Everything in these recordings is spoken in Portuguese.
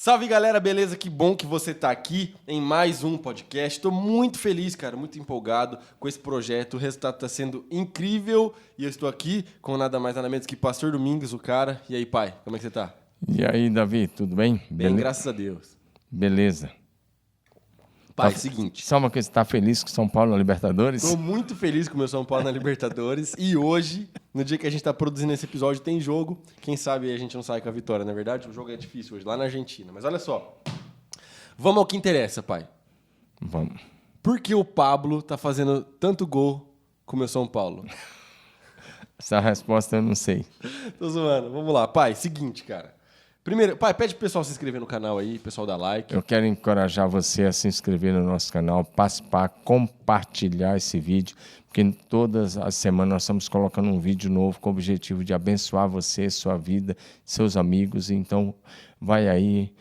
Salve, galera, beleza? Que bom que você tá aqui em mais um podcast. Tô muito feliz, cara, muito empolgado com esse projeto. O resultado tá sendo incrível e eu estou aqui com nada mais nada menos que Pastor Domingos, o cara. E aí, pai, como é que você tá? E aí, Davi, tudo bem? Bem, graças a Deus. Beleza. Pai, seguinte. Só uma coisa, você tá feliz com São Paulo na Libertadores? Tô muito feliz com o meu São Paulo na Libertadores e hoje, no dia que a gente tá produzindo esse episódio, tem jogo. Quem sabe a gente não sai com a vitória, na verdade? O jogo é difícil hoje, lá na Argentina. Mas olha só, vamos ao que interessa, pai. Vamos. Por que o Pablo tá fazendo tanto gol com o meu São Paulo? Essa resposta eu não sei. Tô zoando. Vamos lá. Pai, seguinte, cara. Primeiro, pai, pede pro pessoal se inscrever no canal aí, pessoal dar like. Eu quero encorajar você a se inscrever no nosso canal, participar, compartilhar esse vídeo, porque todas as semanas nós estamos colocando um vídeo novo com o objetivo de abençoar você, sua vida, seus amigos. Então, vai aí,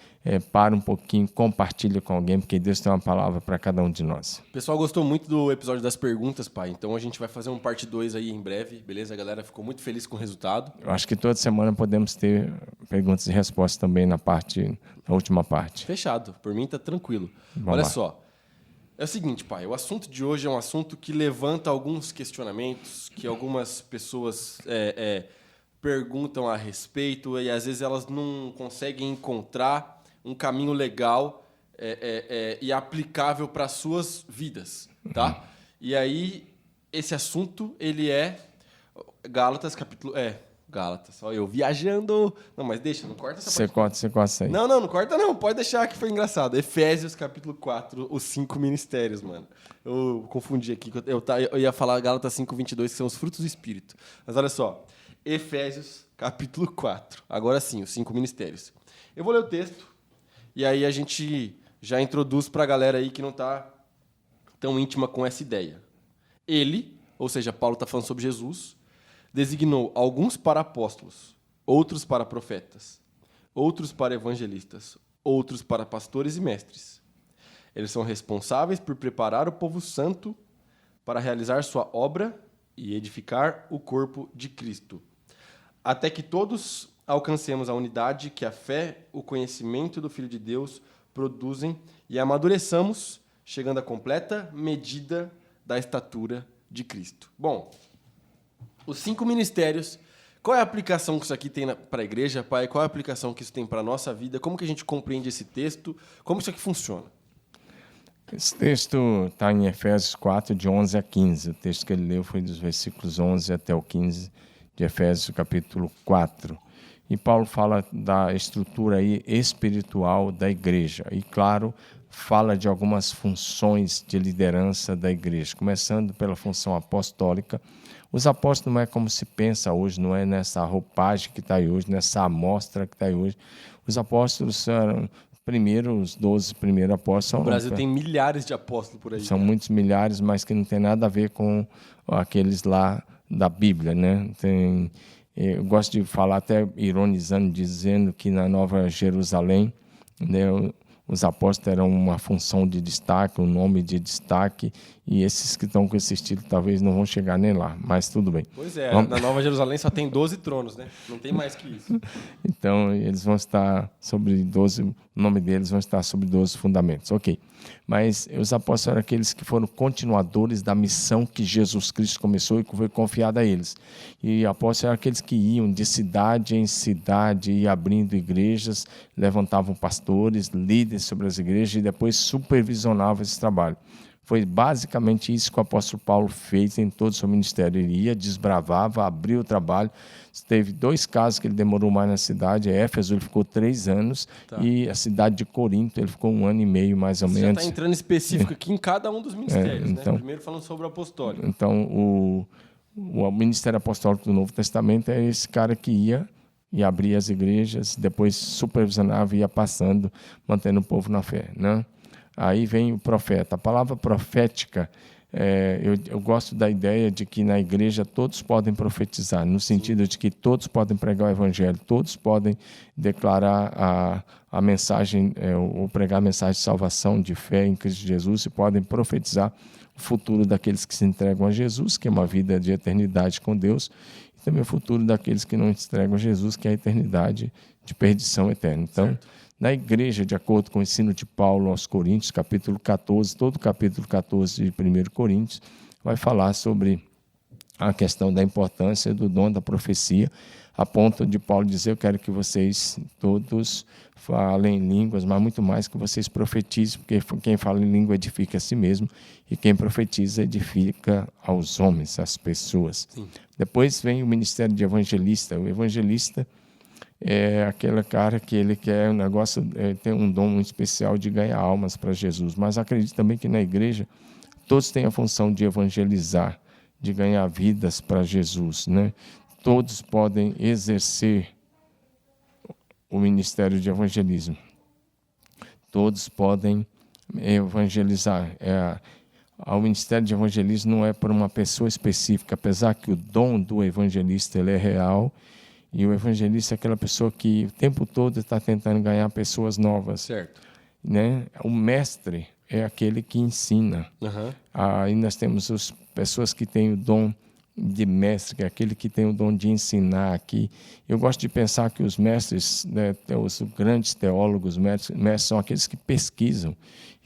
para um pouquinho, compartilha com alguém, porque Deus tem uma palavra para cada um de nós. O pessoal gostou muito do episódio das perguntas, pai. Então a gente vai fazer um parte 2 aí em breve, beleza? A galera ficou muito feliz com o resultado. Eu acho que toda semana podemos ter perguntas e respostas também na última parte. Fechado. Por mim tá tranquilo. Vamos Olha lá. só. É o seguinte, pai. O assunto de hoje é um assunto que levanta alguns questionamentos, que algumas pessoas perguntam a respeito e às vezes elas não conseguem encontrar um caminho legal e aplicável para suas vidas, tá? E aí, esse assunto, ele é Gálatas, capítulo... Gálatas, ó, eu viajando... Não, mas deixa, não corta essa parte. Você corta isso aí. Não corta não, pode deixar que foi engraçado. Efésios, capítulo 4, os 5 ministérios, mano. Eu confundi aqui, eu ia falar Gálatas 5:22, que são os frutos do Espírito. Mas olha só, Efésios, capítulo 4. Agora sim, os 5 ministérios. Eu vou ler o texto, e aí a gente já introduz para a galera aí que não está tão íntima com essa ideia. Ele, ou seja, Paulo está falando sobre Jesus, designou alguns para apóstolos, outros para profetas, outros para evangelistas, outros para pastores e mestres. Eles são responsáveis por preparar o povo santo para realizar sua obra e edificar o corpo de Cristo, até que todos alcancemos a unidade que a fé, o conhecimento do Filho de Deus produzem e amadureçamos, chegando à completa medida da estatura de Cristo. Bom, os 5 ministérios, qual é a aplicação que isso aqui tem para a igreja, pai? Qual é a aplicação que isso tem para a nossa vida? Como que a gente compreende esse texto? Como isso aqui funciona? Esse texto está em Efésios 4, de 11 a 15. O texto que ele leu foi dos versículos 11 até o 15 de Efésios, capítulo 4. E Paulo fala da estrutura aí espiritual da igreja. E, claro, fala de algumas funções de liderança da igreja, começando pela função apostólica. Os apóstolos não é como se pensa hoje, não é nessa roupagem que está aí hoje, nessa amostra que está aí hoje. Os apóstolos eram os 12 primeiros apóstolos. O Brasil tem milhares de apóstolos por aí. São muitos milhares, mas que não tem nada a ver com aqueles lá da Bíblia, né? Eu gosto de falar, até ironizando, dizendo que na Nova Jerusalém, né, os apóstolos eram uma função de destaque, um nome de destaque, e esses que estão com esse estilo talvez não vão chegar nem lá, mas tudo bem. Pois é, na Nova Jerusalém só tem 12 tronos, né? Não tem mais que isso. Então, eles vão estar sobre 12, o nome deles vão estar sobre 12 fundamentos, ok. Mas os apóstolos eram aqueles que foram continuadores da missão que Jesus Cristo começou e que foi confiada a eles. E apóstolos eram aqueles que iam de cidade em cidade, e abrindo igrejas, levantavam pastores, líderes sobre as igrejas e depois supervisionavam esse trabalho. Foi basicamente isso que o apóstolo Paulo fez em todo o seu ministério. Ele ia, desbravava, abria o trabalho. Teve 2 casos que ele demorou mais na cidade. Éfeso, ele ficou 3 anos. Tá. E a cidade de Corinto, ele ficou 1 ano e meio, mais ou menos. Você já está entrando específico aqui em cada um dos ministérios, então, né? Primeiro falando sobre o apostólico. Então, o ministério apostólico do Novo Testamento é esse cara que ia e abria as igrejas, depois supervisionava e ia passando, mantendo o povo na fé, né? Aí vem o profeta. A palavra profética, eu gosto da ideia de que na igreja todos podem profetizar, no sentido de que todos podem pregar o evangelho, todos podem declarar a mensagem, ou pregar a mensagem de salvação, de fé em Cristo Jesus, e podem profetizar o futuro daqueles que se entregam a Jesus, que é uma vida de eternidade com Deus, e também o futuro daqueles que não se entregam a Jesus, que é a eternidade de perdição eterna. Então, certo. Na igreja, de acordo com o ensino de Paulo aos Coríntios, capítulo 14, todo o capítulo 14 de 1 Coríntios, vai falar sobre a questão da importância do dom da profecia, a ponto de Paulo dizer: eu quero que vocês todos falem línguas, mas muito mais que vocês profetizem, porque quem fala em língua edifica a si mesmo, e quem profetiza edifica aos homens, às pessoas. Sim. Depois vem o ministério de evangelista. O evangelista é aquele cara que ele quer um negócio, tem um dom muito especial de ganhar almas para Jesus, mas acredito também que na igreja todos têm a função de evangelizar, de ganhar vidas para Jesus, né? Todos podem exercer o ministério de evangelismo. Todos podem evangelizar. O ministério de evangelismo não é para uma pessoa específica, apesar que o dom do evangelista ele é real, e o evangelista é aquela pessoa que o tempo todo está tentando ganhar pessoas novas. Certo. Né? O mestre é aquele que ensina. Uhum. Aí nós temos as pessoas que têm o dom de mestre, que é aquele que tem o dom de ensinar aqui. Eu gosto de pensar que os mestres, né, os grandes teólogos, mestres são aqueles que pesquisam,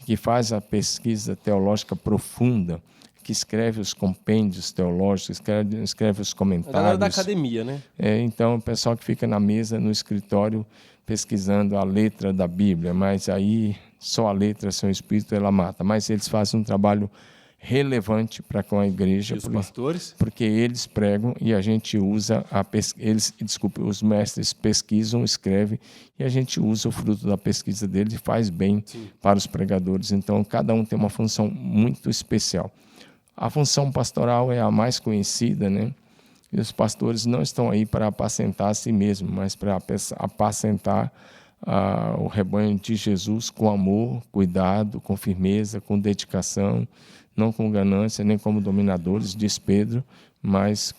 que fazem a pesquisa teológica profunda, que escreve os compêndios teológicos, escreve os comentários. A galera da academia, né? Então, o pessoal que fica na mesa, no escritório, pesquisando a letra da Bíblia, mas aí só a letra, sem o Espírito, ela mata. Mas eles fazem um trabalho relevante para com a igreja. E os pastores? Porque eles pregam e a gente usa os mestres pesquisam, escrevem, e a gente usa o fruto da pesquisa deles e faz bem Sim. para os pregadores. Então, cada um tem uma função muito especial. A função pastoral é a mais conhecida, né? E os pastores não estão aí para apacentar a si mesmos, mas para apacentar o rebanho de Jesus com amor, cuidado, com firmeza, com dedicação, não com ganância, nem como dominadores, diz Pedro, mas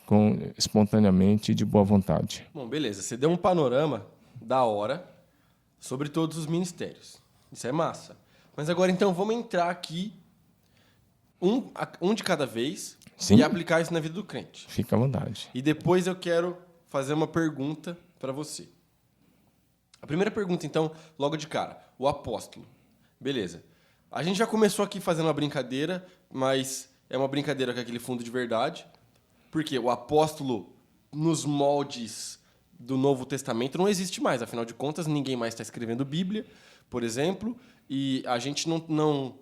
espontaneamente e de boa vontade. Bom, beleza. Você deu um panorama da hora sobre todos os ministérios. Isso é massa. Mas agora, então, vamos entrar aqui um de cada vez. Sim. E aplicar isso na vida do crente. Fica à vontade. E depois eu quero fazer uma pergunta para você. A primeira pergunta, então, logo de cara. O apóstolo. Beleza. A gente já começou aqui fazendo uma brincadeira, mas é uma brincadeira com aquele fundo de verdade. Porque o apóstolo, nos moldes do Novo Testamento, não existe mais. Afinal de contas, ninguém mais está escrevendo Bíblia, por exemplo, e a gente não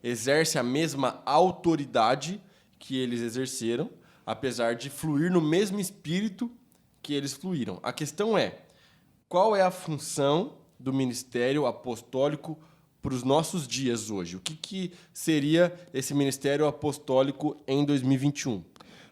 exerce a mesma autoridade que eles exerceram, apesar de fluir no mesmo espírito que eles fluíram. A questão é, qual é a função do ministério apostólico para os nossos dias hoje? O que seria esse ministério apostólico em 2021?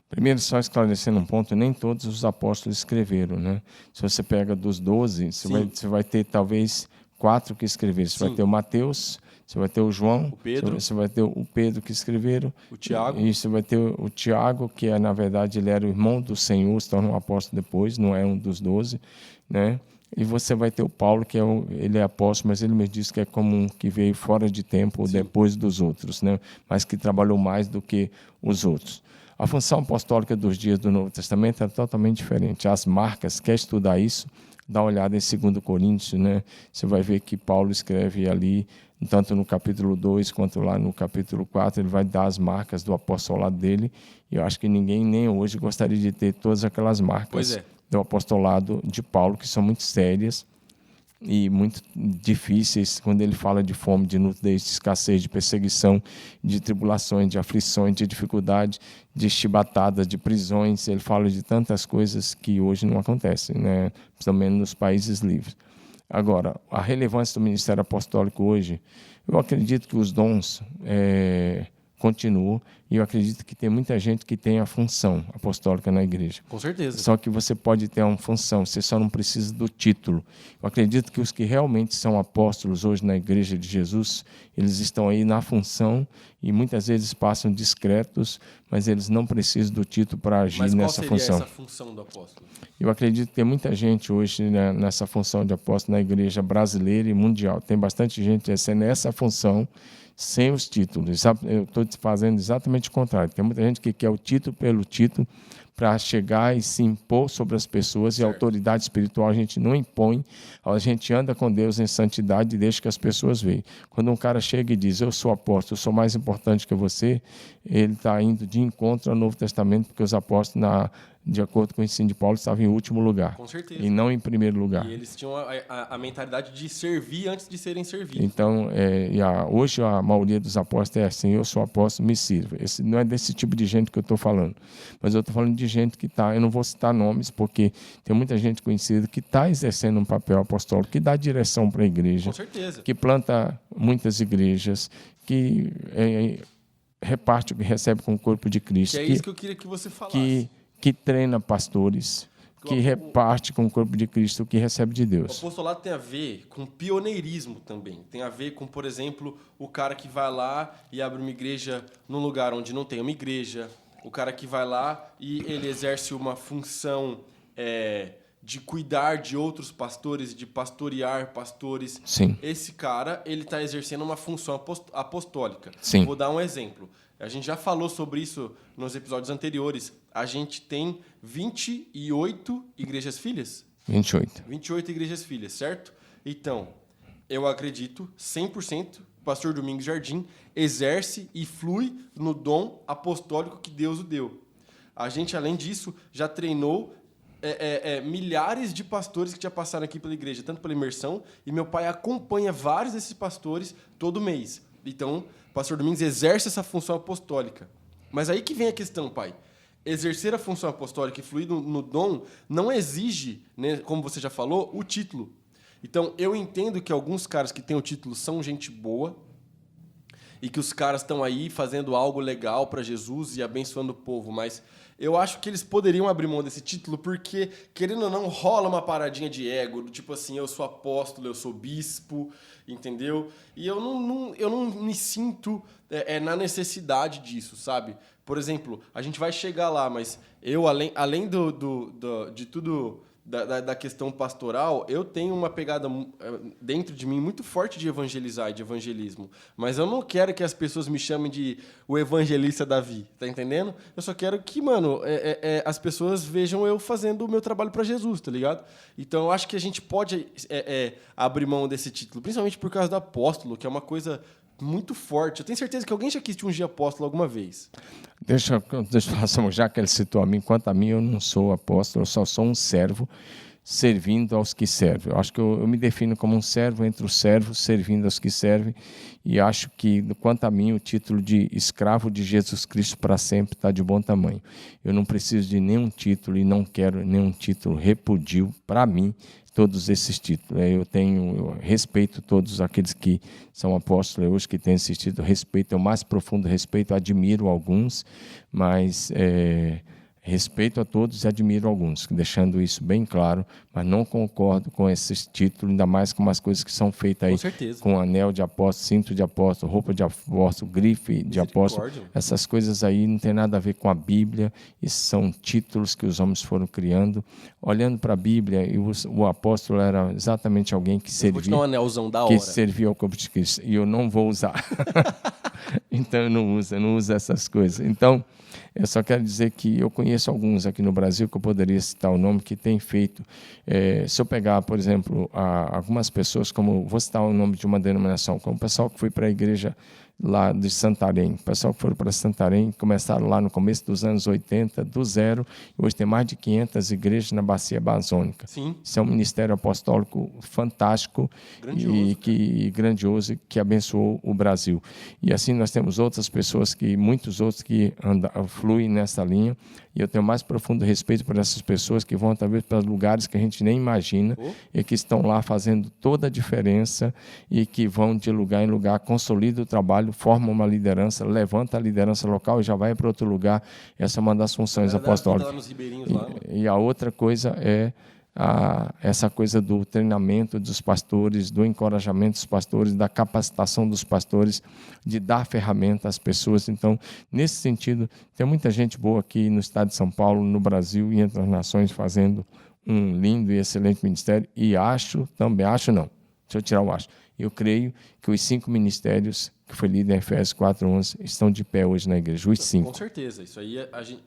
Primeiro, só esclarecendo um ponto, nem todos os apóstolos escreveram, né? Se você pega dos 12, você vai ter talvez 4 que escreveram. Você vai ter o Mateus, você vai ter o João, o Pedro. Você vai ter o Pedro que escreveram. O Tiago. E você vai ter o Tiago, que na verdade ele era o irmão do Senhor, se torna um apóstolo depois, não é um dos 12, né? E você vai ter o Paulo, que ele é apóstolo, mas ele me diz que é como um que veio fora de tempo, Sim. depois dos outros, né? Mas que trabalhou mais do que os outros. A função apostólica dos dias do Novo Testamento é totalmente diferente. As marcas, quer estudar isso, dá uma olhada em 2 Coríntios, né? Você vai ver que Paulo escreve ali, tanto no capítulo 2 quanto lá no capítulo 4, ele vai dar as marcas do apostolado dele, e eu acho que ninguém nem hoje gostaria de ter todas aquelas marcas do apostolado de Paulo, que são muito sérias e muito difíceis, quando ele fala de fome, de nudez, de escassez, de perseguição, de tribulações, de aflições, de dificuldade, de chibatadas, de prisões. Ele fala de tantas coisas que hoje não acontecem, né? Principalmente nos países livres. Agora, a relevância do ministério apostólico hoje, eu acredito que os dons continuam, e eu acredito que tem muita gente que tem a função apostólica na igreja. Com certeza. Só que você pode ter uma função, você só não precisa do título. Eu acredito que os que realmente são apóstolos hoje na igreja de Jesus, eles estão aí na função e muitas vezes passam discretos, mas eles não precisam do título para agir nessa função. Mas qual seria essa função do apóstolo? Eu acredito que tem muita gente hoje, né, nessa função de apóstolo na igreja brasileira e mundial. Tem bastante gente nessa função, sem os títulos. Eu estou fazendo exatamente o contrário. Tem muita gente que quer o título pelo título para chegar e se impor sobre as pessoas, e a autoridade espiritual a gente não impõe, a gente anda com Deus em santidade e deixa que as pessoas vejam. Quando um cara chega e diz, eu sou apóstolo, eu sou mais importante que você, ele está indo de encontro ao Novo Testamento, porque os apóstolos, de acordo com o ensino de Paulo, estavam em último lugar. Com certeza. E não em primeiro lugar. E eles tinham a mentalidade de servir antes de serem servidos. Então, hoje a maioria dos apóstolos é assim, eu sou apóstolo, me sirva. Não é desse tipo de gente que eu estou falando. Mas eu estou falando de gente que está, eu não vou citar nomes, porque tem muita gente conhecida que está exercendo um papel apostólico, que dá direção para a igreja. Com certeza. Que planta muitas igrejas, que reparte o que recebe com o corpo de Cristo. Que é isso que eu queria que você falasse. Que treina pastores, que reparte com o corpo de Cristo o que recebe de Deus. O apostolado tem a ver com pioneirismo também. Tem a ver com, por exemplo, o cara que vai lá e abre uma igreja num lugar onde não tem uma igreja. O cara que vai lá e ele exerce uma função de cuidar de outros pastores, de pastorear pastores. Sim. Esse cara, ele está exercendo uma função apostólica. Sim. Vou dar um exemplo. A gente já falou sobre isso nos episódios anteriores. A gente tem 28 igrejas filhas? 28. 28 igrejas filhas, certo? Então, eu acredito 100% o pastor Domingos Jardim exerce e flui no dom apostólico que Deus o deu. A gente, além disso, já treinou milhares de pastores que já passaram aqui pela igreja, tanto pela imersão, e meu pai acompanha vários desses pastores todo mês. Então, o pastor Domingos exerce essa função apostólica. Mas aí que vem a questão, pai. Exercer a função apostólica e fluir no dom não exige, né, como você já falou, o título. Então, eu entendo que alguns caras que têm o título são gente boa e que os caras estão aí fazendo algo legal para Jesus e abençoando o povo, mas eu acho que eles poderiam abrir mão desse título porque, querendo ou não, rola uma paradinha de ego, do tipo assim, eu sou apóstolo, eu sou bispo, entendeu? E eu não me sinto na necessidade disso, sabe? Por exemplo, a gente vai chegar lá, mas eu, além de tudo... Da questão pastoral, eu tenho uma pegada dentro de mim muito forte de evangelizar e de evangelismo. Mas eu não quero que as pessoas me chamem de o evangelista Davi, tá entendendo? Eu só quero que, mano, as pessoas vejam eu fazendo o meu trabalho para Jesus, tá ligado? Então eu acho que a gente pode abrir mão desse título, principalmente por causa do apóstolo, que é uma coisa muito forte. Eu tenho certeza que alguém já quis te ungir apóstolo alguma vez. Deixa eu falar, já que ele citou a mim, quanto a mim, eu não sou apóstolo, eu só sou um servo servindo aos que servem. Eu acho que eu me defino como um servo entre os servos, servindo aos que servem, e acho que, quanto a mim, o título de escravo de Jesus Cristo para sempre está de bom tamanho. Eu não preciso de nenhum título e não quero nenhum título, repudio, para mim, todos esses títulos. Eu respeito todos aqueles que são apóstolos hoje, que têm esse título, respeito, é o mais profundo respeito, admiro alguns, mas respeito a todos e admiro alguns, deixando isso bem claro, mas não concordo com esses títulos, ainda mais com umas coisas que são feitas aí, com anel de apóstolo, cinto de apóstolo, roupa de apóstolo, grife de apóstolo. Essas coisas aí não tem nada a ver com a Bíblia, esses são títulos que os homens foram criando. Olhando para a Bíblia, o apóstolo era exatamente alguém que servia, vou te dar um anelzão da hora. Que servia ao corpo de Cristo, e eu não vou usar. Então eu não uso essas coisas. Então, eu só quero dizer que eu conheço alguns aqui no Brasil, que eu poderia citar o nome, que tem feito. Se eu pegar, por exemplo, algumas pessoas, como vou citar o nome de uma denominação, como o pessoal que foi para a igreja lá de Santarém. O pessoal que foram para Santarém começaram lá no começo dos anos 80, do zero, e hoje tem mais de 500 igrejas na Bacia Amazônica. Sim. Isso é um ministério apostólico fantástico e grandioso, que abençoou o Brasil. E assim nós temos outras pessoas, muitos outros que fluem nessa linha, e eu tenho mais profundo respeito por essas pessoas que vão talvez para lugares que a gente nem imagina e que estão lá fazendo toda a diferença e que vão de lugar em lugar, consolidam o trabalho, formam uma liderança, levanta a liderança local e já vai para outro lugar. Essa é uma das funções apostólicas. E a outra coisa é essa coisa do treinamento dos pastores, do encorajamento dos pastores, da capacitação dos pastores, de dar ferramenta às pessoas. Então, nesse sentido, tem muita gente boa aqui no estado de São Paulo, no Brasil e entre as nações, fazendo um lindo e excelente ministério. E Se eu tirar o acho. Eu creio que os 5 ministérios que foi lido em Efésios 4:11 estão de pé hoje na igreja. Os 5. Com certeza. Isso aí,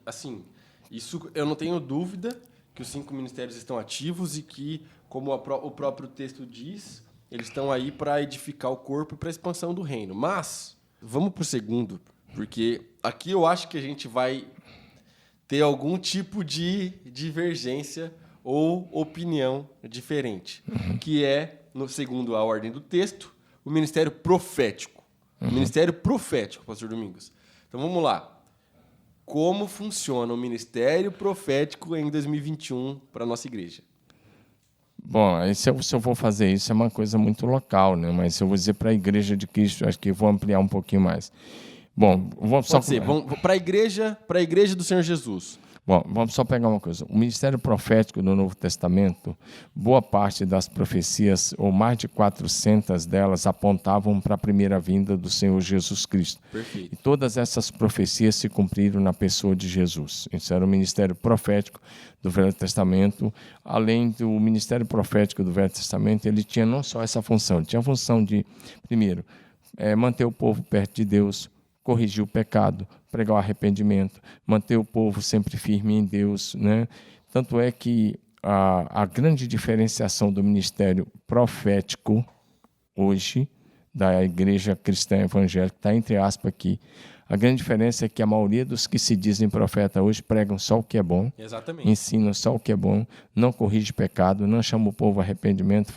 assim, isso eu não tenho dúvida que os 5 ministérios estão ativos e que, como o próprio texto diz, eles estão aí para edificar o corpo e para a expansão do reino. Mas, vamos para o segundo, porque aqui eu acho que a gente vai ter algum tipo de divergência ou opinião diferente, que é, segundo a ordem do texto, o ministério profético. O ministério profético, pastor Domingos. Então, vamos lá. Como funciona o ministério profético em 2021 para a nossa igreja? Bom, aí se eu for fazer isso, é uma coisa muito local, né? Mas se eu vou dizer para a igreja de Cristo, acho que eu vou ampliar um pouquinho mais. Bom, vamos só... Pode ser, vamos para a igreja do Senhor Jesus. Bom, vamos só pegar uma coisa. O ministério profético do Novo Testamento, boa parte das profecias, ou mais de 400 delas, apontavam para a primeira vinda do Senhor Jesus Cristo. Perfeito. E todas essas profecias se cumpriram na pessoa de Jesus. Isso era o ministério profético do Velho Testamento. Além do ministério profético do Velho Testamento, ele tinha não só essa função, ele tinha a função de, primeiro, manter o povo perto de Deus, corrigir o pecado, pregar o arrependimento, manter o povo sempre firme em Deus, né? Tanto é que a grande diferenciação do ministério profético hoje, da igreja cristã evangélica, está entre aspas aqui, a grande diferença é que a maioria dos que se dizem profeta hoje pregam só o que é bom, exatamente, ensinam só o que é bom, não corrige pecado, não chama o povo a arrependimento,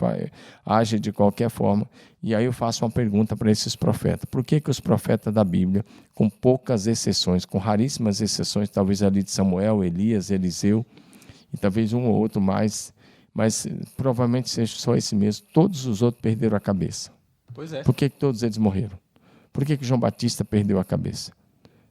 age de qualquer forma. E aí eu faço uma pergunta para esses profetas. Por que os profetas da Bíblia, com poucas exceções, com raríssimas exceções, talvez ali de Samuel, Elias, Eliseu, e talvez um ou outro mais, mas provavelmente seja só esse mesmo, todos os outros perderam a cabeça? Pois é. Por que todos eles morreram? Por que João Batista perdeu a cabeça?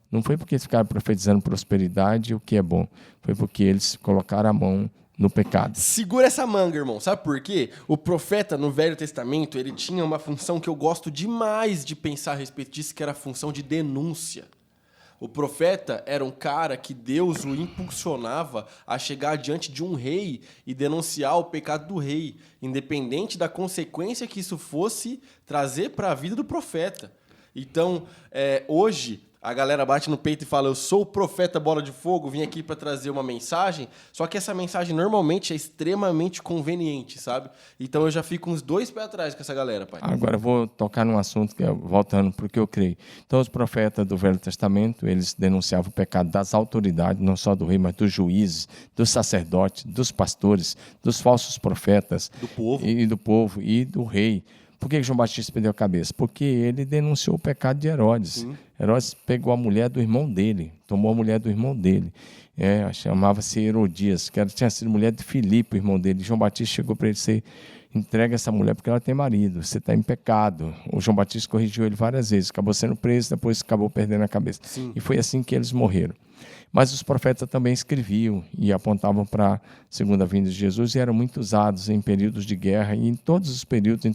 Não foi porque eles ficaram profetizando prosperidade e o que é bom. Foi porque eles colocaram a mão no pecado. Segura essa manga, irmão. Sabe por quê? O profeta no Velho Testamento, ele tinha uma função que eu gosto demais de pensar a respeito disso, que era a função de denúncia. O profeta era um cara que Deus o impulsionava a chegar diante de um rei e denunciar o pecado do rei, independente da consequência que isso fosse trazer para a vida do profeta. Então, hoje, a galera bate no peito e fala: eu sou o profeta bola de fogo, vim aqui para trazer uma mensagem, só que essa mensagem normalmente é extremamente conveniente, sabe? Então eu já fico uns 2 pés atrás com essa galera, pai. Agora eu vou tocar num assunto, que voltando para o que eu creio. Então, os profetas do Velho Testamento, eles denunciavam o pecado das autoridades, não só do rei, mas dos juízes, dos sacerdotes, dos pastores, dos falsos profetas, do povo e do rei. Por que João Batista perdeu a cabeça? Porque ele denunciou o pecado de Herodes. Sim. Herodes pegou a mulher do irmão dele, tomou a mulher do irmão dele. Chamava-se Herodias, que tinha sido mulher de Filipe, o irmão dele. João Batista chegou para ele e disse: entrega essa mulher porque ela tem marido, você está em pecado. O João Batista corrigiu ele várias vezes, acabou sendo preso, depois acabou perdendo a cabeça. Sim. E foi assim que eles morreram. Mas os profetas também escreviam e apontavam para a segunda vinda de Jesus e eram muito usados em períodos de guerra e em todos os períodos,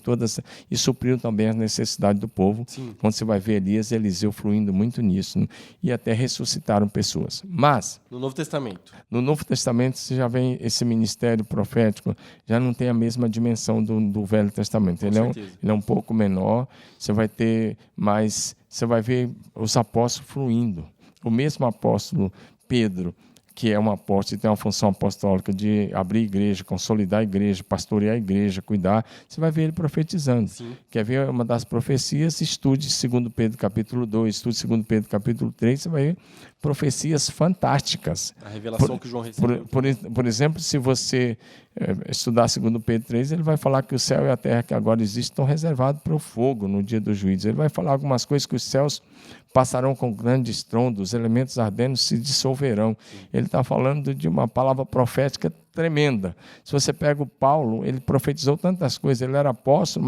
e supriram também as necessidades do povo. Sim. Quando você vai ver Elias e Eliseu fluindo muito nisso, né? E até ressuscitaram pessoas. Mas no Novo Testamento você já vê esse ministério profético, já não tem a mesma dimensão do Velho Testamento. Ele é um pouco menor, você vai ver os apóstolos fluindo. O mesmo apóstolo Pedro, que é um apóstolo e tem uma função apostólica de abrir igreja, consolidar a igreja, pastorear a igreja, cuidar, você vai ver ele profetizando. Sim. Quer ver uma das profecias? Estude 2 Pedro capítulo 2, estude 2 Pedro capítulo 3, você vai ver profecias fantásticas. A revelação que João recebeu. Por exemplo, se você estudar 2 Pedro 3, ele vai falar que o céu e a terra que agora existem estão reservados para o fogo no dia do juízo. Ele vai falar algumas coisas que os céus passarão com grandes estrondos, os elementos ardentes se dissolverão. Ele está falando de uma palavra profética tremenda. Se você pega o Paulo, ele profetizou tantas coisas, ele era apóstolo,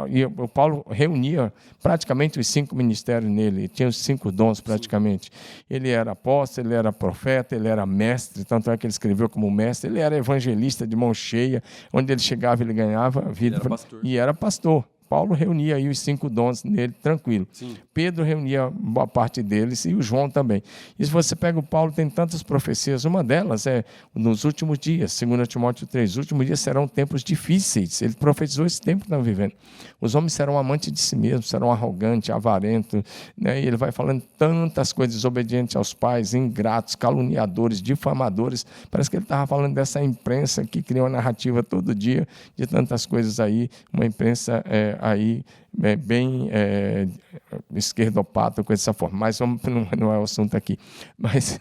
e o Paulo reunia praticamente os 5 ministérios nele, tinha os 5 dons praticamente. Sim. Ele era apóstolo, ele era profeta, ele era mestre, tanto é que ele escreveu como mestre, ele era evangelista de mão cheia, onde ele chegava ele ganhava vida, e era pastor. Paulo reunia aí os 5 dons nele, tranquilo. Sim. Pedro reunia boa parte deles e o João também. E se você pega o Paulo, tem tantas profecias. Uma delas é nos últimos dias, 2 Timóteo 3, os últimos dias serão tempos difíceis. Ele profetizou esse tempo que estamos vivendo. Os homens serão amantes de si mesmos, serão arrogantes, avarentos, né? E ele vai falando tantas coisas, desobedientes aos pais, ingratos, caluniadores, difamadores. Parece que ele estava falando dessa imprensa que cria uma narrativa todo dia de tantas coisas aí, uma imprensa aí bem esquerdopata, com essa forma. Mas não é o assunto aqui. Mas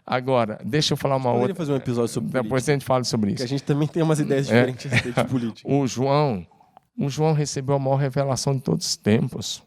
agora, deixa eu falar uma outra. Fazer um episódio sobre Depois política, a gente fala sobre isso. que a gente também tem umas ideias diferentes a respeito de política. O João recebeu a maior revelação de todos os tempos.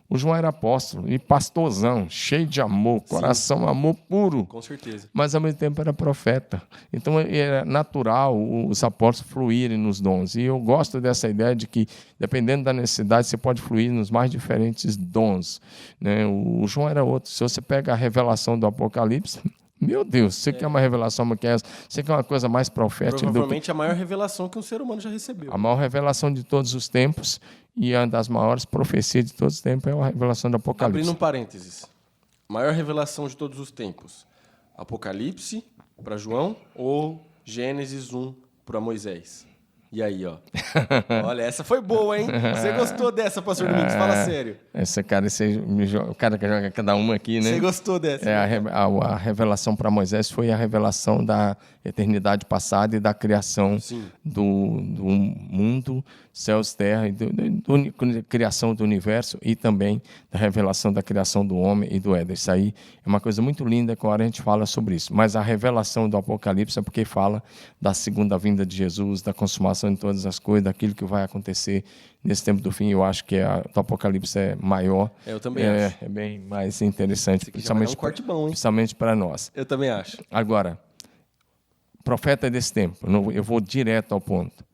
O João era apóstolo e pastorzão, cheio de amor, coração, amor puro. Com certeza. Mas, ao mesmo tempo, era profeta. Então, era natural os apóstolos fluírem nos dons. E eu gosto dessa ideia de que, dependendo da necessidade, você pode fluir nos mais diferentes dons, né? O João era outro. Se você pega a revelação do Apocalipse, meu Deus, você quer uma revelação como que essa? Você quer uma coisa mais profética? Provavelmente a maior revelação que um ser humano já recebeu. A maior revelação de todos os tempos e uma das maiores profecias de todos os tempos é a revelação do Apocalipse. Abrindo um parênteses. Maior revelação de todos os tempos. Apocalipse para João ou Gênesis 1 para Moisés? E aí, ó. Olha, essa foi boa, hein? Você gostou dessa, pastor Domingos? Fala sério. O cara que joga cada uma aqui, né? Você gostou dessa? A revelação para Moisés foi a revelação da eternidade passada e da criação do mundo, céus, terra, da criação do universo e também da revelação da criação do homem e do Éden. Isso aí é uma coisa muito linda que agora a gente fala sobre isso. Mas a revelação do Apocalipse é porque fala da segunda vinda de Jesus, da consumação de todas as coisas, daquilo que vai acontecer nesse tempo do fim. Eu acho que o Apocalipse é maior. Eu também acho. É bem mais interessante, principalmente para nós. Eu também acho. Agora, profeta desse tempo, eu vou direto ao ponto.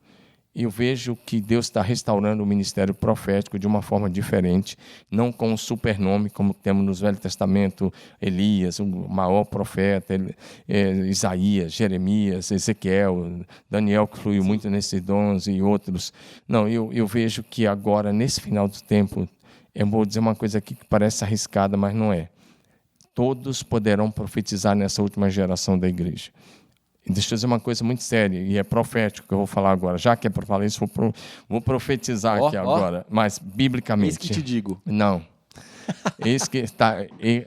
Eu vejo que Deus está restaurando o ministério profético de uma forma diferente, não com um supernome, como temos no Velho Testamento, Elias, o maior profeta, Isaías, Jeremias, Ezequiel, Daniel, que fluiu muito nesses dons e outros. Não, eu vejo que agora, nesse final do tempo, eu vou dizer uma coisa aqui que parece arriscada, mas não é. Todos poderão profetizar nessa última geração da igreja. Deixa eu dizer uma coisa muito séria, e é profético que eu vou falar agora. Já que é para falar isso, vou profetizar aqui agora, mas biblicamente. Eis que te digo. Não.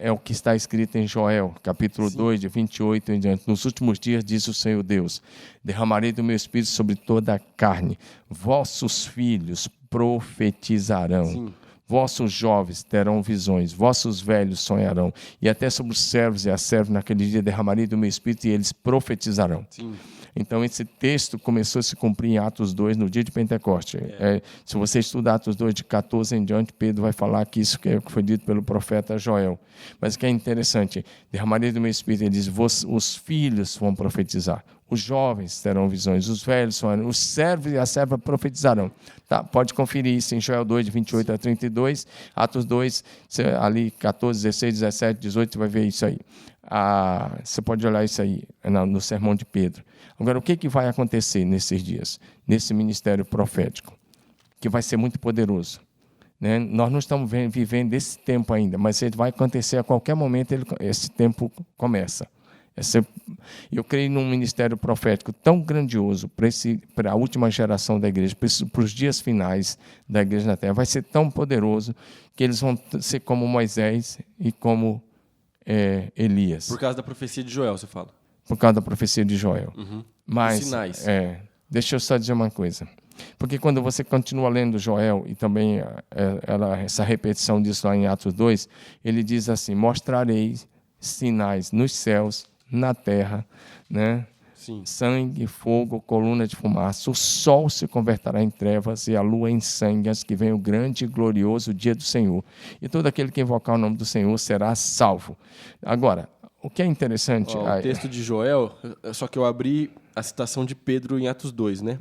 É o que está escrito em Joel, capítulo 2, de 28 em diante. Nos últimos dias, diz o Senhor Deus, derramarei do meu espírito sobre toda a carne. Vossos filhos profetizarão. Sim. Vossos jovens terão visões, vossos velhos sonharão, e até sobre os servos e as servas naquele dia derramarei do meu espírito e eles profetizarão. Sim. Então, esse texto começou a se cumprir em Atos 2, no dia de Pentecoste. Se você estudar Atos 2, de 14 em diante, Pedro vai falar que isso que foi dito pelo profeta Joel. Mas o que é interessante, derramarei do meu espírito, ele diz, os filhos vão profetizar. Os jovens terão visões, os velhos sonharão, os servos e as servas profetizarão. Tá? Pode conferir isso em Joel 2, de 28 a 32, Atos 2, ali 14, 16, 17, 18, você vai ver isso aí. Você pode olhar isso aí no sermão de Pedro. Agora, o que vai acontecer nesses dias, nesse ministério profético? Que vai ser muito poderoso. Né? Nós não estamos vivendo esse tempo ainda, mas vai acontecer a qualquer momento, esse tempo começa. Eu creio num ministério profético tão grandioso para a última geração da igreja, para os dias finais da igreja na terra. Vai ser tão poderoso que eles vão ser como Moisés e como Elias. Por causa da profecia de Joel, você fala? Por causa da profecia de Joel. Uhum. Mas, os sinais. Deixa eu só dizer uma coisa. Porque quando você continua lendo Joel, e também essa repetição disso lá em Atos 2, ele diz assim, mostrarei sinais nos céus, na terra, né? Sim. Sangue, fogo, coluna de fumaça, o sol se converterá em trevas e a lua em sangue, antes que venha o grande e glorioso dia do Senhor. E todo aquele que invocar o nome do Senhor será salvo. Agora, o que é interessante... O texto de Joel, só que eu abri a citação de Pedro em Atos 2, né?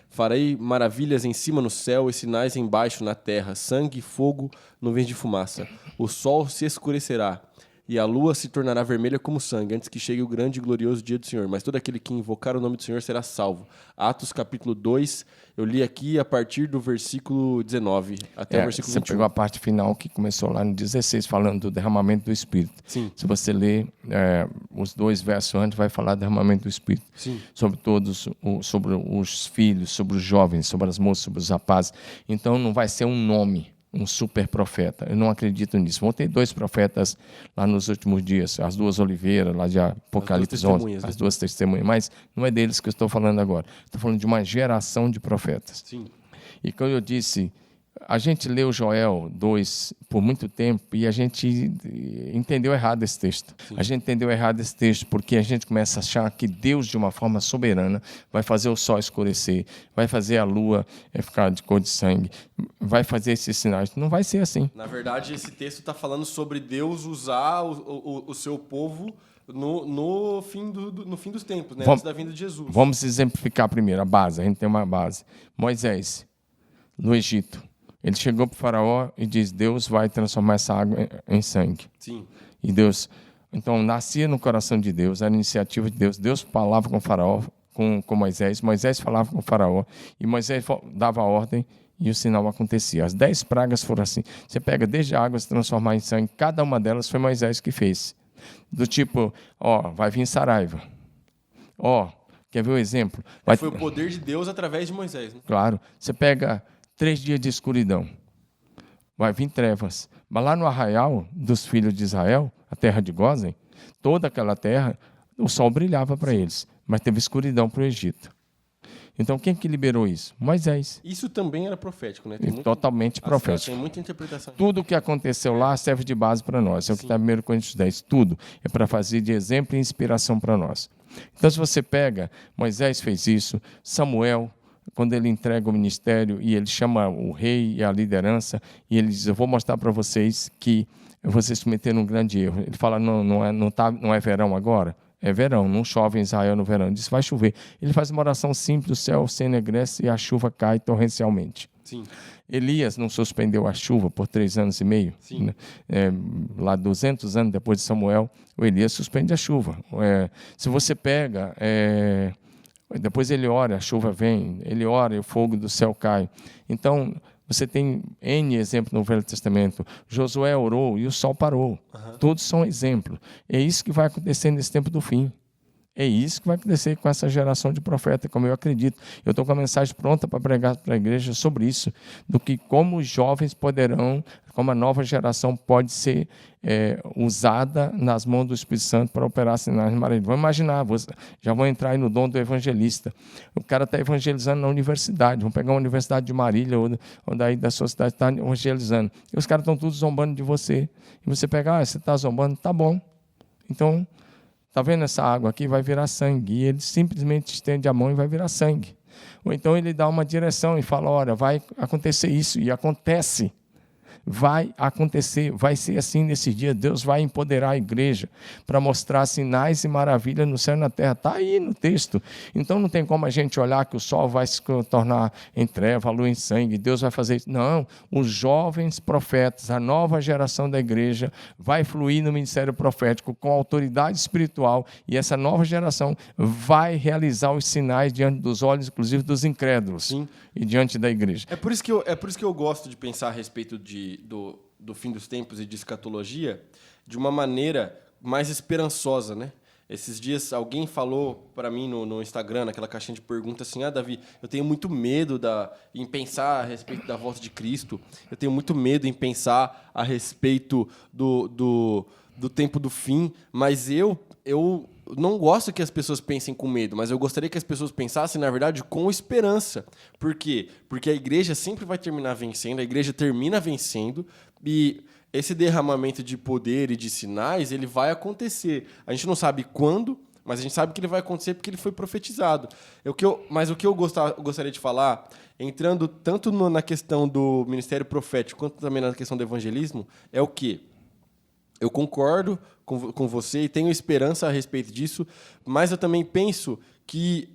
Farei maravilhas em cima no céu e sinais embaixo na terra, sangue, fogo, nuvens de fumaça. O sol se escurecerá. e a lua se tornará vermelha como sangue, antes que chegue o grande e glorioso dia do Senhor. Mas todo aquele que invocar o nome do Senhor será salvo. Atos capítulo 2, eu li aqui a partir do versículo 19 até o versículo você 21. pegou a parte final que começou lá no 16, falando do derramamento do Espírito. Sim. Se você ler os 2 versos antes, vai falar do derramamento do Espírito. Sim. Sobre sobre os filhos, sobre os jovens, sobre as moças, sobre os rapazes. Então não vai ser um nome, um super profeta. Eu não acredito nisso. Vão ter 2 profetas lá nos últimos dias, as 2 oliveiras, lá de Apocalipse 11, as 2 testemunhas. Mas não é deles que eu estou falando agora. Estou falando de uma geração de profetas. Sim. E como eu disse, a gente leu Joel 2 por muito tempo e a gente entendeu errado esse texto. Sim. A gente entendeu errado esse texto porque a gente começa a achar que Deus, de uma forma soberana, vai fazer o sol escurecer, vai fazer a lua ficar de cor de sangue, vai fazer esses sinais. Não vai ser assim. Na verdade, esse texto está falando sobre Deus usar o seu povo no fim dos tempos, né? Antes da vinda de Jesus. Vamos exemplificar primeiro a base. A gente tem uma base. Moisés, no Egito. Ele chegou para o faraó e diz, Deus vai transformar essa água em sangue. Sim. E Deus, então, nascia no coração de Deus, era a iniciativa de Deus. Deus falava com o faraó, com Moisés. Moisés falava com o faraó. E Moisés dava a ordem e o sinal acontecia. As 10 pragas foram assim. Você pega desde a água se transformar em sangue. Cada uma delas foi Moisés que fez. Do tipo, vai vir saraiva. Quer ver o exemplo? Foi o poder de Deus através de Moisés. Né? Claro. Você pega 3 dias de escuridão, vai vir trevas. Mas lá no arraial dos filhos de Israel, a terra de Gósen, toda aquela terra, o sol brilhava para eles, mas teve escuridão para o Egito. Então, quem que liberou isso? Moisés. Isso também era profético, né? Totalmente profético. Tem muita interpretação. Tudo o que aconteceu lá serve de base para nós. É o que está em 1 Coríntios 10. Tudo é para fazer de exemplo e inspiração para nós. Então, se você pega, Moisés fez isso, Samuel, quando ele entrega o ministério e ele chama o rei e a liderança, e ele diz, eu vou mostrar para vocês que vocês cometeram um grande erro. Ele fala, não é verão agora? É verão, não chove em Israel no verão. Ele diz, vai chover. Ele faz uma oração simples, o céu se enegrece e a chuva cai torrencialmente. Sim. Elias não suspendeu a chuva por 3 anos e meio. Sim. Né? Lá 200 anos depois de Samuel, o Elias suspende a chuva. Se você pega... depois ele ora, a chuva vem, ele ora e o fogo do céu cai. Então, você tem N exemplos no Velho Testamento. Josué orou e o sol parou. Uhum. Todos são exemplos. É isso que vai acontecer nesse tempo do fim. É isso que vai acontecer com essa geração de profetas, como eu acredito. Eu estou com a mensagem pronta para pregar para a igreja sobre isso, do que como os jovens poderão, como a nova geração pode ser usada nas mãos do Espírito Santo para operar sinais e maravilhas. Vamos imaginar, já vão entrar aí no dom do evangelista. O cara está evangelizando na universidade, vamos pegar uma universidade de Marília ou daí da sua cidade, está evangelizando. E os caras estão todos zombando de você. E você pega, você está zombando? Tá bom. Então... Está vendo essa água aqui? Vai virar sangue. E ele simplesmente estende a mão e vai virar sangue. Ou então ele dá uma direção e fala, olha, vai acontecer isso. E acontece. Vai acontecer, vai ser assim nesse dia. Deus vai empoderar a igreja para mostrar sinais e maravilhas no céu e na terra. Está aí no texto. Então não tem como a gente olhar que o sol vai se tornar em treva, a lua em sangue. Deus vai fazer isso. Não, os jovens profetas, a nova geração da igreja vai fluir no ministério profético com autoridade espiritual e essa nova geração vai realizar os sinais diante dos olhos, inclusive dos incrédulos. Sim. E diante da igreja. É por isso que eu gosto de pensar a respeito do fim dos tempos e de escatologia de uma maneira mais esperançosa, né? Esses dias alguém falou para mim no Instagram, naquela caixinha de perguntas assim, Davi, eu tenho muito medo em pensar a respeito da volta de Cristo, eu tenho muito medo em pensar a respeito do tempo do fim, mas eu não gosto que as pessoas pensem com medo, mas eu gostaria que as pessoas pensassem, na verdade, com esperança. Por quê? Porque a igreja sempre vai terminar vencendo, a igreja termina vencendo, e esse derramamento de poder e de sinais, ele vai acontecer. A gente não sabe quando, mas a gente sabe que ele vai acontecer porque ele foi profetizado. Mas o que eu gostaria de falar, entrando tanto na questão do ministério profético, quanto também na questão do evangelismo, é o quê? Eu concordo com você e tenho esperança a respeito disso, mas eu também penso que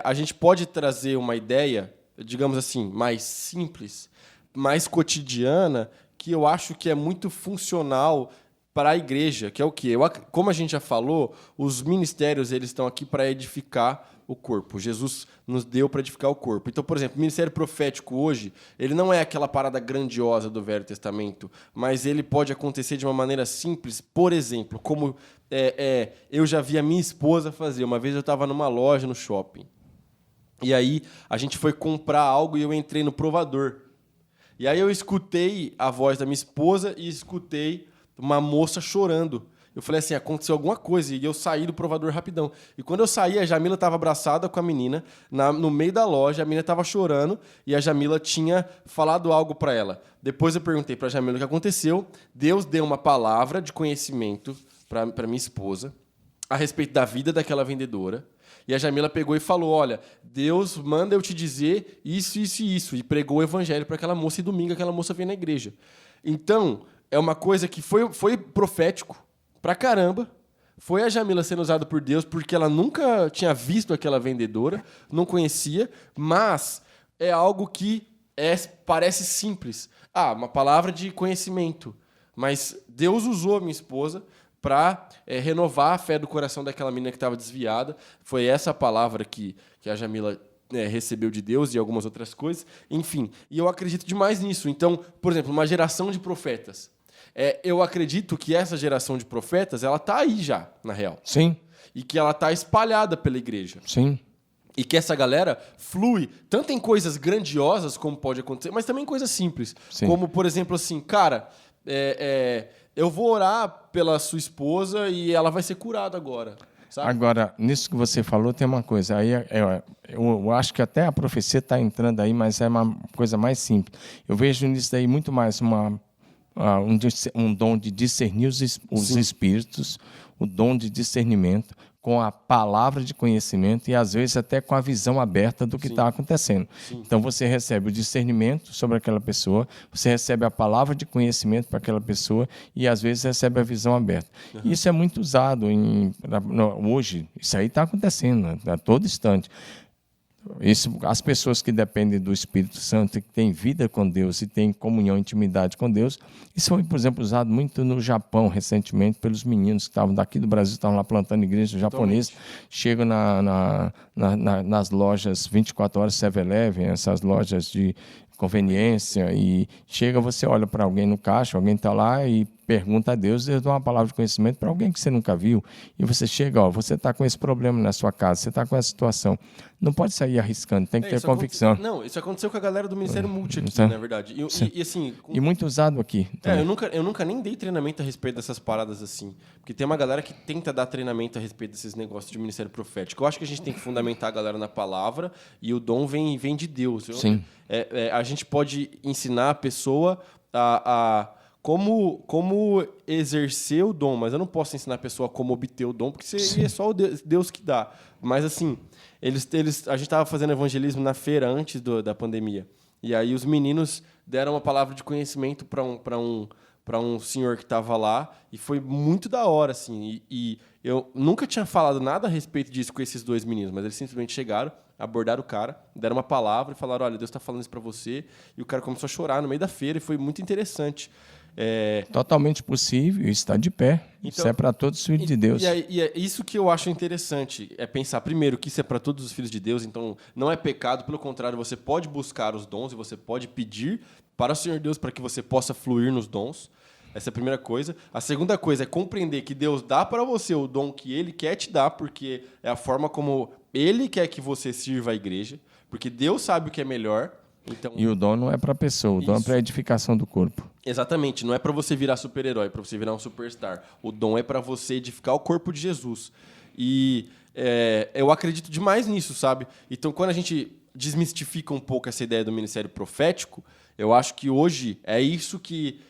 a gente pode trazer uma ideia, digamos assim, mais simples, mais cotidiana, que eu acho que é muito funcional para a igreja, que é o quê? Como a gente já falou, os ministérios eles estão aqui para edificar o corpo. Jesus nos deu para edificar o corpo. Então, por exemplo, o ministério profético hoje, ele não é aquela parada grandiosa do Velho Testamento, mas ele pode acontecer de uma maneira simples. Por exemplo, como eu já vi a minha esposa fazer. Uma vez eu estava numa loja no shopping. E aí a gente foi comprar algo e eu entrei no provador. E aí eu escutei a voz da minha esposa e escutei uma moça chorando. Eu falei assim, aconteceu alguma coisa. E eu saí do provador rapidão. E quando eu saí, a Jamila estava abraçada com a menina no meio da loja. A menina estava chorando e a Jamila tinha falado algo para ela. Depois eu perguntei para a Jamila o que aconteceu. Deus deu uma palavra de conhecimento para minha esposa a respeito da vida daquela vendedora. E a Jamila pegou e falou, olha, Deus manda eu te dizer isso, isso e isso. E pregou o evangelho para aquela moça e domingo aquela moça veio na igreja. Então, é uma coisa que foi profético pra caramba. Foi a Jamila sendo usada por Deus porque ela nunca tinha visto aquela vendedora, não conhecia, mas é algo que parece simples. Uma palavra de conhecimento. Mas Deus usou a minha esposa para renovar a fé do coração daquela menina que estava desviada. Foi essa palavra que a Jamila recebeu de Deus e algumas outras coisas. Enfim, e eu acredito demais nisso. Então, por exemplo, uma geração de profetas. Eu acredito que essa geração de profetas ela está aí já, na real. Sim. E que ela está espalhada pela igreja. Sim. E que essa galera flui tanto em coisas grandiosas, como pode acontecer, mas também em coisas simples. Sim. Como, por exemplo, assim, cara, eu vou orar pela sua esposa e ela vai ser curada agora. Sabe? Agora, nisso que você falou, tem uma coisa. Aí eu acho que até a profecia está entrando aí, mas é uma coisa mais simples. Eu vejo nisso daí muito mais um dom de discernir os espíritos, o dom de discernimento, com a palavra de conhecimento e, às vezes, até com a visão aberta do que está acontecendo. Sim. Então, você recebe o discernimento sobre aquela pessoa, você recebe a palavra de conhecimento para aquela pessoa e, às vezes, recebe a visão aberta. Uhum. Isso é muito usado hoje. Isso aí está acontecendo a todo instante. As pessoas que dependem do Espírito Santo, que têm vida com Deus e têm comunhão e intimidade com Deus, isso foi, por exemplo, usado muito no Japão recentemente pelos meninos que estavam daqui do Brasil, estavam lá plantando igrejas japonesas, chegam nas lojas 24 horas 7-Eleven, essas lojas de conveniência, e você olha para alguém no caixa, alguém está lá e pergunta a Deus, Deus dá uma palavra de conhecimento para alguém que você nunca viu, e você chega, você está com esse problema na sua casa, você está com essa situação, não pode sair arriscando, tem que ter convicção. Não, isso aconteceu com a galera do Ministério Multi aqui, na verdade. E muito usado aqui. Eu nunca nem dei treinamento a respeito dessas paradas assim, porque tem uma galera que tenta dar treinamento a respeito desses negócios de Ministério Profético. Eu acho que a gente tem que fundamentar a galera na palavra e o dom vem de Deus. Sim. A gente pode ensinar a pessoa a como exercer o dom, mas eu não posso ensinar a pessoa como obter o dom, porque é só o Deus que dá. Mas, assim, a gente estava fazendo evangelismo na feira antes da pandemia. E aí os meninos deram uma palavra de conhecimento para um senhor que estava lá, e foi muito da hora, assim. E eu nunca tinha falado nada a respeito disso com esses dois meninos, mas eles simplesmente chegaram, abordaram o cara, deram uma palavra e falaram, olha, Deus está falando isso para você. E o cara começou a chorar no meio da feira, e foi muito interessante. Totalmente possível, está de pé. Então, isso é para todos os filhos de Deus. E é isso que eu acho interessante, é pensar, primeiro, que isso é para todos os filhos de Deus, então não é pecado, pelo contrário, você pode buscar os dons e você pode pedir para o Senhor Deus para que você possa fluir nos dons. Essa é a primeira coisa. A segunda coisa é compreender que Deus dá para você o dom que Ele quer te dar, porque é a forma como Ele quer que você sirva a igreja, porque Deus sabe o que é melhor. Então, e o dom não é para a pessoa, o dom é para a edificação do corpo. Exatamente, não é para você virar super-herói, para você virar um superstar. O dom é para você edificar o corpo de Jesus. E eu acredito demais nisso, sabe? Então, quando a gente desmistifica um pouco essa ideia do ministério profético, eu acho que hoje é isso que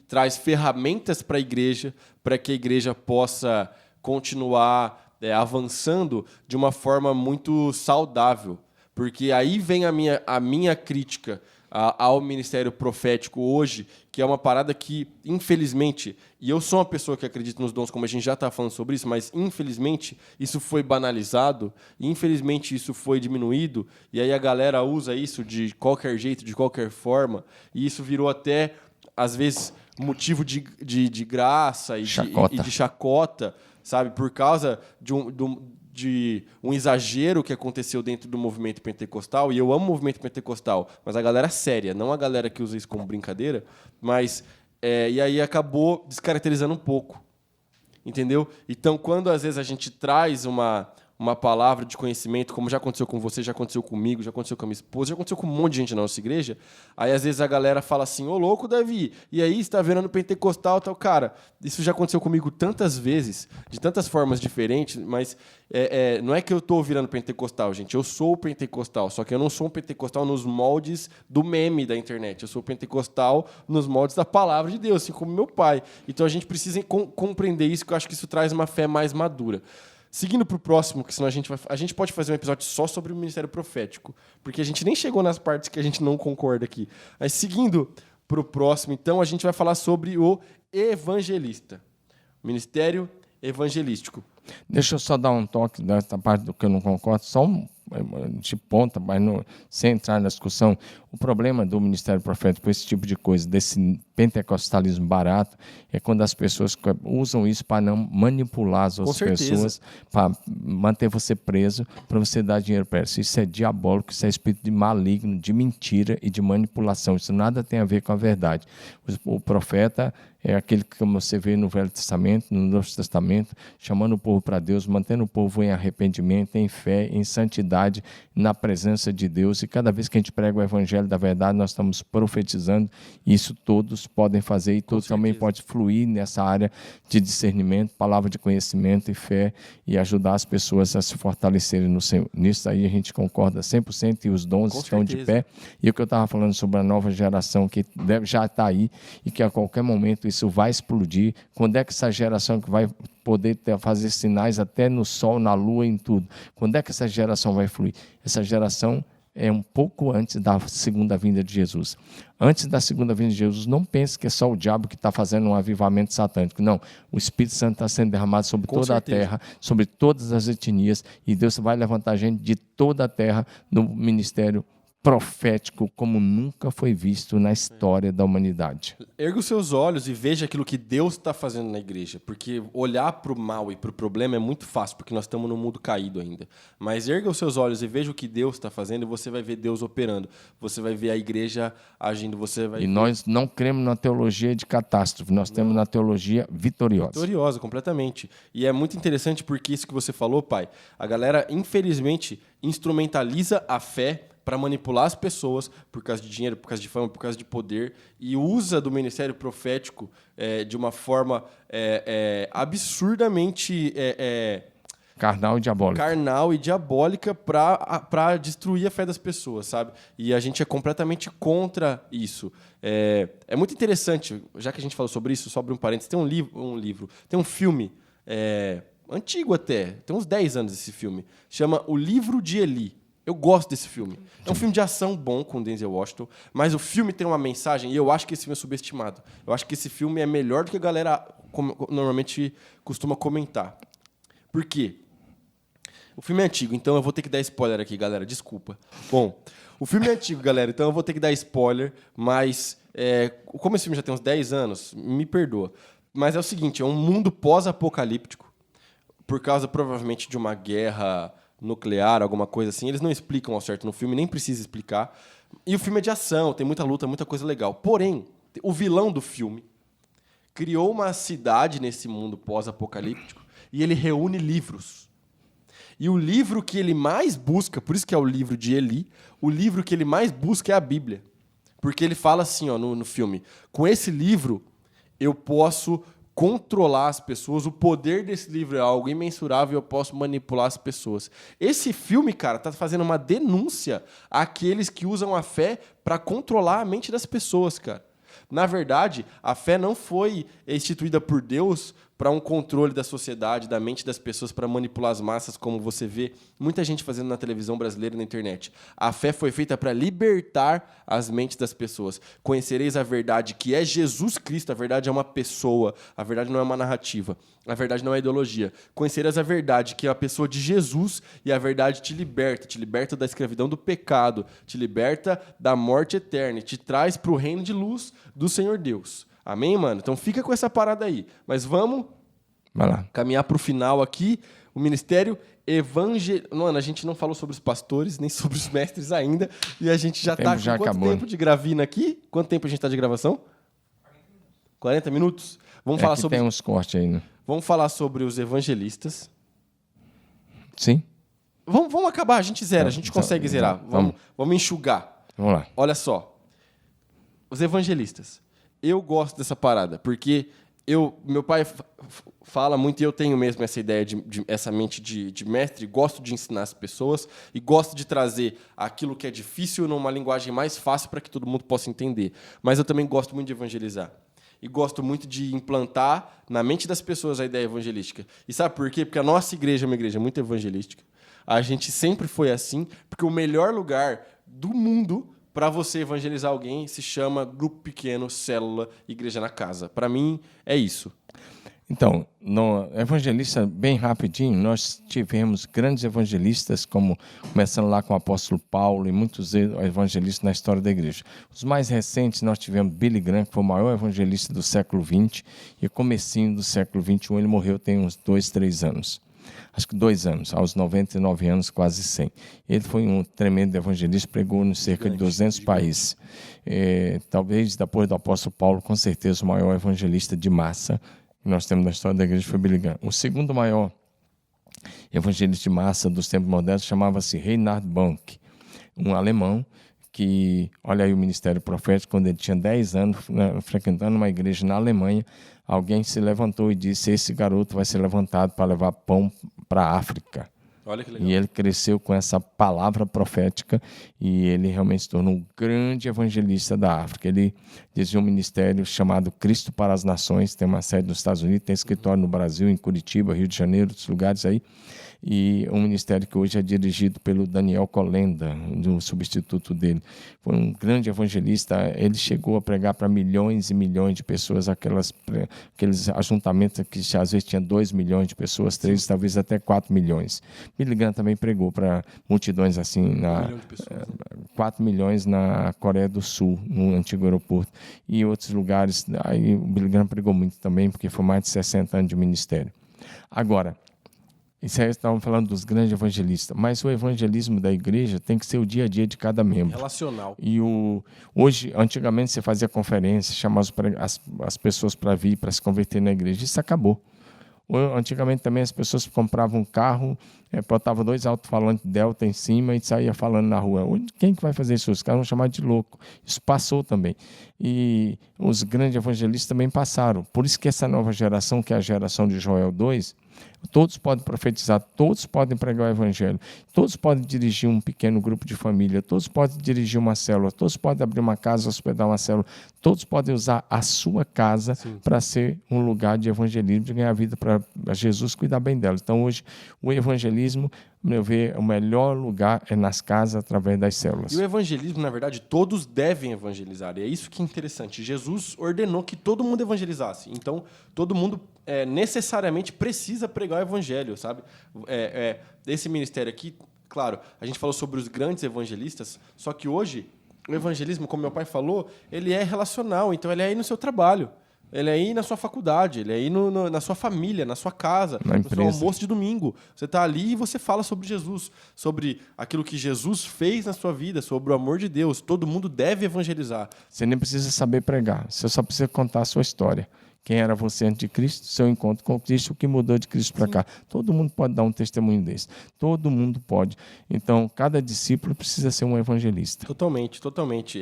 traz ferramentas para que a igreja possa continuar avançando de uma forma muito saudável. Porque aí vem a minha crítica ao ministério profético hoje, que é uma parada que, infelizmente, e eu sou uma pessoa que acredita nos dons, como a gente já está falando sobre isso, mas, infelizmente, isso foi banalizado, infelizmente, isso foi diminuído, e aí a galera usa isso de qualquer jeito, de qualquer forma, e isso virou até às vezes, motivo de graça e de chacota, sabe? Por causa de um exagero que aconteceu dentro do movimento pentecostal, e eu amo o movimento pentecostal, mas a galera séria, não a galera que usa isso como brincadeira, mas e aí acabou descaracterizando um pouco, entendeu? Então, quando às vezes a gente traz uma palavra de conhecimento, como já aconteceu com você, já aconteceu comigo, já aconteceu com a minha esposa, já aconteceu com um monte de gente na nossa igreja, aí às vezes a galera fala assim, ô louco, Davi, e aí você está virando pentecostal, tal. Cara, isso já aconteceu comigo tantas vezes, de tantas formas diferentes, mas não é que eu estou virando pentecostal, gente, eu sou pentecostal, só que eu não sou um pentecostal nos moldes do meme da internet, eu sou pentecostal nos moldes da palavra de Deus, assim como meu pai. Então a gente precisa compreender isso, que eu acho que isso traz uma fé mais madura. Seguindo para o próximo, que senão a gente pode fazer um episódio só sobre o ministério profético, porque a gente nem chegou nas partes que a gente não concorda aqui. Mas seguindo para o próximo, então, a gente vai falar sobre o evangelista, ministério evangelístico. Deixa eu só dar um toque dessa parte do que eu não concordo, só de ponta, mas sem entrar na discussão. O problema do ministério profético, esse tipo de coisa, desse pentecostalismo barato, é quando as pessoas usam isso para não manipular as outras pessoas, para manter você preso, para você dar dinheiro para elas. Isso é diabólico, isso é espírito de maligno, de mentira e de manipulação. Isso nada tem a ver com a verdade. O profeta é aquele que você vê no Velho Testamento, no Novo Testamento, chamando o povo para Deus, mantendo o povo em arrependimento, em fé, em santidade, na presença de Deus. E cada vez que a gente prega o evangelho da verdade, nós estamos profetizando. Isso todos podem fazer e todos também podem fluir nessa área de discernimento, palavra de conhecimento e fé, e ajudar as pessoas a se fortalecerem no Senhor. Nisso aí a gente concorda 100% e os dons estão de pé. E o que eu estava falando sobre a nova geração que já está aí e que a qualquer momento isso vai explodir. Quando é que essa geração que vai poder fazer sinais até no sol, na lua, em tudo? Quando é que essa geração vai fluir? Essa geração é um pouco antes da segunda vinda de Jesus. Antes da segunda vinda de Jesus, não pense que é só o diabo que está fazendo um avivamento satânico. Não, o Espírito Santo está sendo derramado sobre toda a terra, sobre todas as etnias, e Deus vai levantar gente de toda a terra no ministério profético como nunca foi visto na história da humanidade. Erga os seus olhos e veja aquilo que Deus está fazendo na igreja, porque olhar para o mal e para o problema é muito fácil, porque nós estamos num mundo caído ainda. Mas erga os seus olhos e veja o que Deus está fazendo e você vai ver Deus operando. Você vai ver a igreja agindo. Nós não cremos na teologia de catástrofe, nós temos na teologia vitoriosa. Vitoriosa, completamente. E é muito interessante porque isso que você falou, pai, a galera, infelizmente, instrumentaliza a fé para manipular as pessoas por causa de dinheiro, por causa de fama, por causa de poder, e usa do ministério profético de uma forma absurdamente carnal e diabólica para destruir a fé das pessoas, sabe? E a gente é completamente contra isso. É muito interessante, já que a gente falou sobre isso, só abrir um parênteses, tem tem um filme antigo até, tem uns 10 anos esse filme, chama O Livro de Eli. Eu gosto desse filme. É um filme de ação bom com o Denzel Washington, mas o filme tem uma mensagem e eu acho que esse filme é subestimado. Eu acho que esse filme é melhor do que a galera normalmente costuma comentar. Por quê? O filme é antigo, então eu vou ter que dar spoiler aqui, galera. Desculpa. Bom, o filme é antigo, galera, então eu vou ter que dar spoiler, mas como esse filme já tem uns 10 anos, me perdoa. Mas é o seguinte, é um mundo pós-apocalíptico, por causa provavelmente de uma guerra nuclear, alguma coisa assim. Eles não explicam ao certo no filme, nem precisa explicar. E o filme é de ação, tem muita luta, muita coisa legal. Porém, o vilão do filme criou uma cidade nesse mundo pós-apocalíptico e ele reúne livros. E o livro que ele mais busca, por isso que é o livro de Eli, o livro que ele mais busca é a Bíblia. Porque ele fala assim, ó, no filme, com esse livro eu posso controlar as pessoas, o poder desse livro é algo imensurável, eu posso manipular as pessoas. Esse filme, cara, tá fazendo uma denúncia àqueles que usam a fé para controlar a mente das pessoas, cara. Na verdade, a fé não foi instituída por Deus para um controle da sociedade, da mente das pessoas, para manipular as massas, como você vê muita gente fazendo na televisão brasileira e na internet. A fé foi feita para libertar as mentes das pessoas. Conhecereis a verdade, que é Jesus Cristo. A verdade é uma pessoa, a verdade não é uma narrativa, a verdade não é ideologia. Conhecereis a verdade, que é a pessoa de Jesus, e a verdade te liberta da escravidão do pecado, te liberta da morte eterna, e te traz para o reino de luz do Senhor Deus. Amém, mano? Então fica com essa parada aí. Mas vamos caminhar para o final aqui. O ministério evangelístico. Mano, a gente não falou sobre os pastores, nem sobre os mestres ainda. E a gente já está com quanto tempo de gravina aqui? Quanto tempo a gente está de gravação? 40 minutos? Vamos falar sobre... tem uns cortes aí, né? Vamos falar sobre os evangelistas. Sim. Vamos acabar, a gente zera, a gente consegue zerar. Vamos enxugar. Vamos lá. Olha só. Os evangelistas. Eu gosto dessa parada, porque meu pai fala muito, e eu tenho mesmo essa ideia, essa mente de mestre, gosto de ensinar as pessoas e gosto de trazer aquilo que é difícil numa linguagem mais fácil para que todo mundo possa entender. Mas eu também gosto muito de evangelizar. E gosto muito de implantar na mente das pessoas a ideia evangelística. E sabe por quê? Porque a nossa igreja é uma igreja muito evangelística. A gente sempre foi assim, porque o melhor lugar do mundo para você evangelizar alguém se chama grupo pequeno, célula, igreja na casa. Para mim, é isso. Então, no evangelista, bem rapidinho, nós tivemos grandes evangelistas, começando lá com o apóstolo Paulo e muitos evangelistas na história da igreja. Os mais recentes, nós tivemos Billy Graham, que foi o maior evangelista do século XX, e comecinho do século XXI, ele morreu tem uns 2, 3 anos. Acho que 2 anos, aos 99 anos, quase 100. Ele foi um tremendo evangelista, pregou em cerca de 200 países. Talvez, depois do apóstolo Paulo, com certeza, o maior evangelista de massa que nós temos na história da igreja foi Billy Graham. O segundo maior evangelista de massa dos tempos modernos chamava-se Reinhard Bonnke, um alemão que, olha aí o ministério profético, quando ele tinha 10 anos, frequentando uma igreja na Alemanha, alguém se levantou e disse: esse garoto vai ser levantado para levar pão para a África. Olha que legal. E ele cresceu com essa palavra profética e ele realmente se tornou um grande evangelista da África. Ele dirigiu um ministério chamado Cristo para as Nações, tem uma sede nos Estados Unidos, tem escritório no Brasil, em Curitiba, Rio de Janeiro, outros lugares aí. E um ministério que hoje é dirigido pelo Daniel Kolenda, do substituto dele. Foi um grande evangelista, ele chegou a pregar para milhões e milhões de pessoas, aqueles ajuntamentos que às vezes tinha 2 milhões de pessoas, 3, talvez até 4 milhões. Billy Graham também pregou para multidões assim, 4 milhões na Coreia do Sul, no antigo aeroporto, e outros lugares. Aí o Billy Graham pregou muito também, porque foi mais de 60 anos de ministério. Agora, isso aí estavam falando dos grandes evangelistas, mas o evangelismo da igreja tem que ser o dia a dia de cada membro. Relacional. E hoje, antigamente, você fazia conferência, chamava as pessoas para vir, para se converter na igreja. Isso acabou. Antigamente também as pessoas compravam um carro, botavam 2 alto-falantes Delta em cima e saía falando na rua. Quem que vai fazer isso? Os caras vão chamar de louco. Isso passou também. E os grandes evangelistas também passaram. Por isso que essa nova geração, que é a geração de Joel 2, todos podem profetizar, todos podem pregar o evangelho, todos podem dirigir um pequeno grupo de família, todos podem dirigir uma célula, todos podem abrir uma casa, hospedar uma célula, todos podem usar a sua casa para ser um lugar de evangelismo, de ganhar vida para Jesus cuidar bem dela. Então hoje o evangelismo, a meu ver, o melhor lugar é nas casas através das células. E o evangelismo, na verdade, todos devem evangelizar. E é isso que é interessante. Jesus ordenou que todo mundo evangelizasse. Então, todo mundo necessariamente precisa pregar o evangelho, sabe? Esse ministério aqui, claro, a gente falou sobre os grandes evangelistas, só que hoje o evangelismo, como meu pai falou, ele é relacional. Então, ele é aí no seu trabalho. Ele é aí na sua faculdade, ele é aí na sua família, na sua casa, no seu almoço de domingo. Você está ali e você fala sobre Jesus, sobre aquilo que Jesus fez na sua vida, sobre o amor de Deus. Todo mundo deve evangelizar. Você nem precisa saber pregar, você só precisa contar a sua história. Quem era você antes de Cristo, seu encontro com Cristo, o que mudou de Cristo para cá. Todo mundo pode dar um testemunho desse. Todo mundo pode. Então, cada discípulo precisa ser um evangelista. Totalmente, totalmente.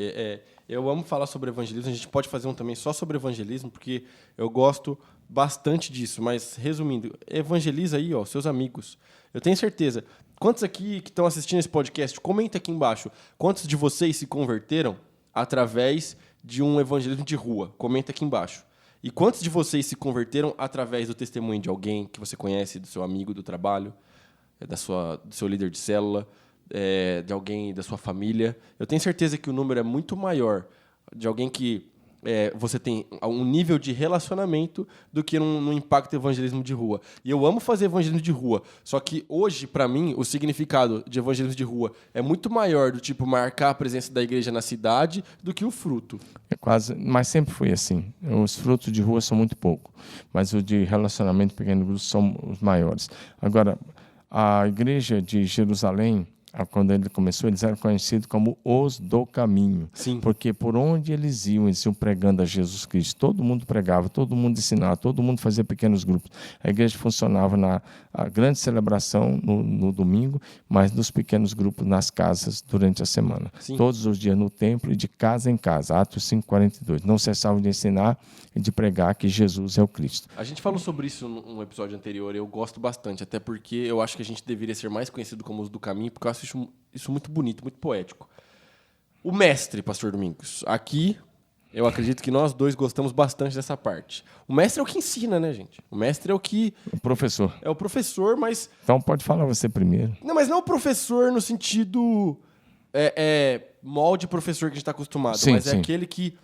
Eu amo falar sobre evangelismo. A gente pode fazer um também só sobre evangelismo, porque eu gosto bastante disso. Mas, resumindo, evangeliza aí, seus amigos. Eu tenho certeza. Quantos aqui que estão assistindo esse podcast, comenta aqui embaixo. Quantos de vocês se converteram através de um evangelismo de rua? Comenta aqui embaixo. E quantos de vocês se converteram através do testemunho de alguém que você conhece, do seu amigo do trabalho, do seu líder de célula, de alguém da sua família? Eu tenho certeza que o número é muito maior de alguém que você tem um nível de relacionamento do que no impacto evangelismo de rua. E eu amo fazer evangelismo de rua, só que hoje, para mim, o significado de evangelismo de rua é muito maior do tipo marcar a presença da igreja na cidade do que o fruto. Mas sempre foi assim. Os frutos de rua são muito pouco, mas os de relacionamento pequeno grupo são os maiores. Agora, a igreja de Jerusalém, quando ele começou, eles eram conhecidos como os do caminho. Sim. Porque por onde eles iam pregando a Jesus Cristo. Todo mundo pregava, todo mundo ensinava, todo mundo fazia pequenos grupos. A igreja funcionava na grande celebração no domingo, mas nos pequenos grupos nas casas durante a semana. Sim. Todos os dias no templo e de casa em casa. Atos 5:42. Não cessavam de ensinar e de pregar que Jesus é o Cristo. A gente falou sobre isso num episódio anterior, eu gosto bastante, até porque eu acho que a gente deveria ser mais conhecido como os do caminho, porque eu acho isso muito bonito, muito poético. O mestre, pastor Domingos, aqui eu acredito que nós dois gostamos bastante dessa parte. O mestre é o que ensina, né, gente? O mestre é o que... O professor. É o professor, mas... Então pode falar você primeiro. Não, mas não o professor no sentido molde professor que a gente está acostumado, sim, mas sim. é aquele que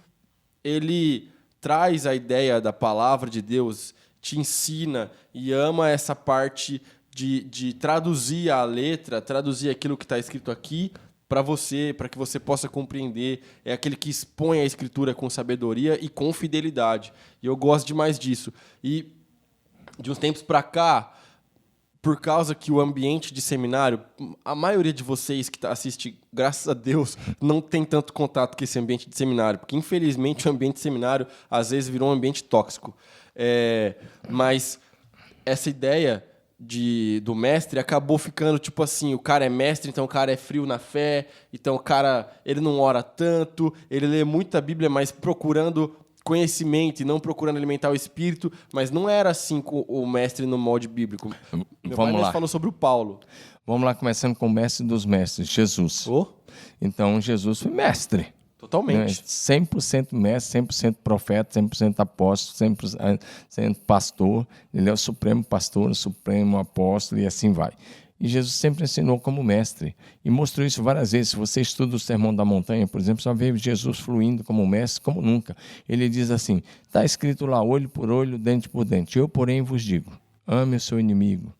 ele traz a ideia da palavra de Deus, te ensina e ama essa parte de traduzir a letra, traduzir aquilo que está escrito aqui para você, para que você possa compreender. É aquele que expõe a escritura com sabedoria e com fidelidade. E eu gosto demais disso. E de uns tempos para cá, por causa que o ambiente de seminário, a maioria de vocês que assiste, graças a Deus, não tem tanto contato com esse ambiente de seminário, porque infelizmente o ambiente de seminário às vezes virou um ambiente tóxico. Mas essa ideia do mestre acabou ficando tipo assim, o cara é mestre, então o cara é frio na fé, então o cara ele não ora tanto, ele lê muita Bíblia, mas procurando conhecimento e não procurando alimentar o espírito, mas não era assim com o mestre no molde bíblico. Meu pai mesmo falou sobre o Paulo. Vamos lá, começando com o mestre dos mestres, Jesus. Então, Jesus foi mestre. Totalmente. 100% mestre, 100% profeta, 100% apóstolo, 100% pastor. Ele é o supremo pastor, o supremo apóstolo e assim vai. E Jesus sempre ensinou como mestre. E mostrou isso várias vezes. Se você estuda o Sermão da Montanha, por exemplo, você vai ver Jesus fluindo como mestre, como nunca. Ele diz assim, está escrito lá, olho por olho, dente por dente. Eu, porém, vos digo, ame o seu inimigo.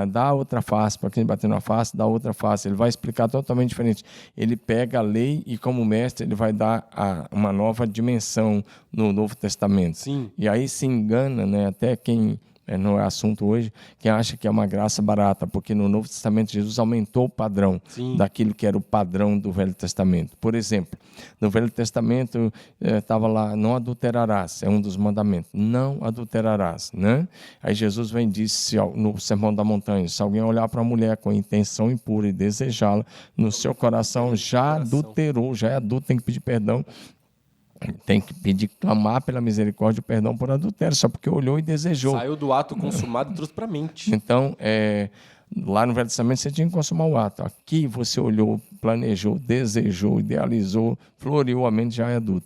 Dá outra face, para quem bater na face, dá outra face. Ele vai explicar totalmente diferente. Ele pega a lei e, como mestre, ele vai dar uma nova dimensão no Novo Testamento. Sim. E aí se engana, né, até quem... não é assunto hoje, quem acha que é uma graça barata, porque no Novo Testamento Jesus aumentou o padrão daquilo que era o padrão do Velho Testamento. Por exemplo, no Velho Testamento estava lá, não adulterarás, é um dos mandamentos, não adulterarás, né? Aí Jesus vem e diz, no Sermão da Montanha, se alguém olhar para uma mulher com intenção impura e desejá-la, no seu coração já adulterou, já é adulto, tem que pedir perdão. Tem que pedir, clamar pela misericórdia e perdão por adultério, só porque olhou e desejou. Saiu do ato consumado e trouxe para a mente. Então, lá no Velho Testamento você tinha que consumar o ato. Aqui você olhou, planejou, desejou, idealizou, floreou a mente, já é adulto.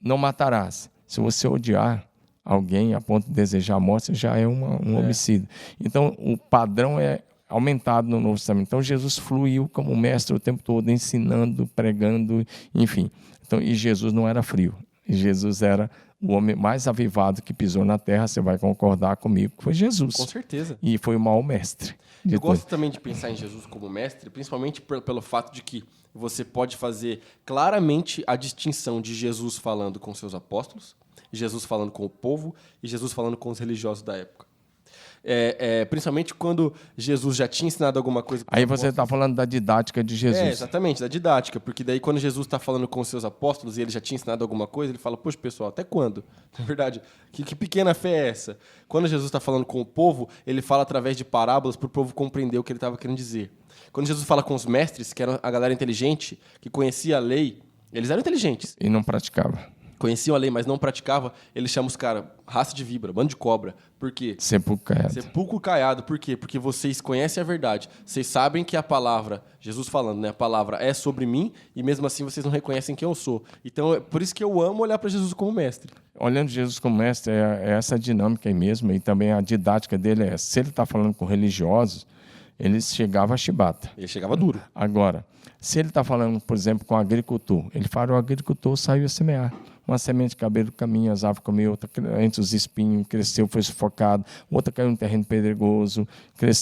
Não matarás. Se você odiar alguém a ponto de desejar a morte, já é um homicídio. Então, o padrão é aumentado no Novo Testamento. Então, Jesus fluiu como mestre o tempo todo, ensinando, pregando, enfim. Então, e Jesus não era frio. Jesus era o homem mais avivado que pisou na terra. Você vai concordar comigo que foi Jesus. Com certeza. E foi o maior mestre. Eu gosto também de pensar em Jesus como mestre, principalmente pelo fato de que você pode fazer claramente a distinção de Jesus falando com seus apóstolos, Jesus falando com o povo e Jesus falando com os religiosos da época. Principalmente quando Jesus já tinha ensinado alguma coisa. Aí você está falando da didática de Jesus. Exatamente, da didática. Porque daí quando Jesus está falando com os seus apóstolos e ele já tinha ensinado alguma coisa, ele fala, poxa, pessoal, até quando? Na verdade, que pequena fé é essa? Quando Jesus está falando com o povo, ele fala através de parábolas para o povo compreender o que ele estava querendo dizer. Quando Jesus fala com os mestres, que eram a galera inteligente, que conhecia a lei, eles eram inteligentes. E não praticava. conheciam a lei, mas não praticavam, ele chama os caras raça de víbora, bando de cobra. Por quê? Sepulcro caiado. Sepulcro caiado. Por quê? Porque vocês conhecem a verdade. Vocês sabem que a palavra, Jesus falando, né? A palavra é sobre mim e mesmo assim vocês não reconhecem quem eu sou. Então, é por isso que eu amo olhar para Jesus como mestre. Olhando Jesus como mestre, é essa dinâmica aí mesmo, e também a didática dele é, se ele está falando com religiosos, ele chegava a chibata. Ele chegava duro. Agora, se ele está falando, por exemplo, com o agricultor, ele fala, o agricultor saiu a semear. Uma semente de cabelo do caminho, as aves comeu, outra entre os espinhos, cresceu, foi sufocado, outra caiu em terreno pedregoso,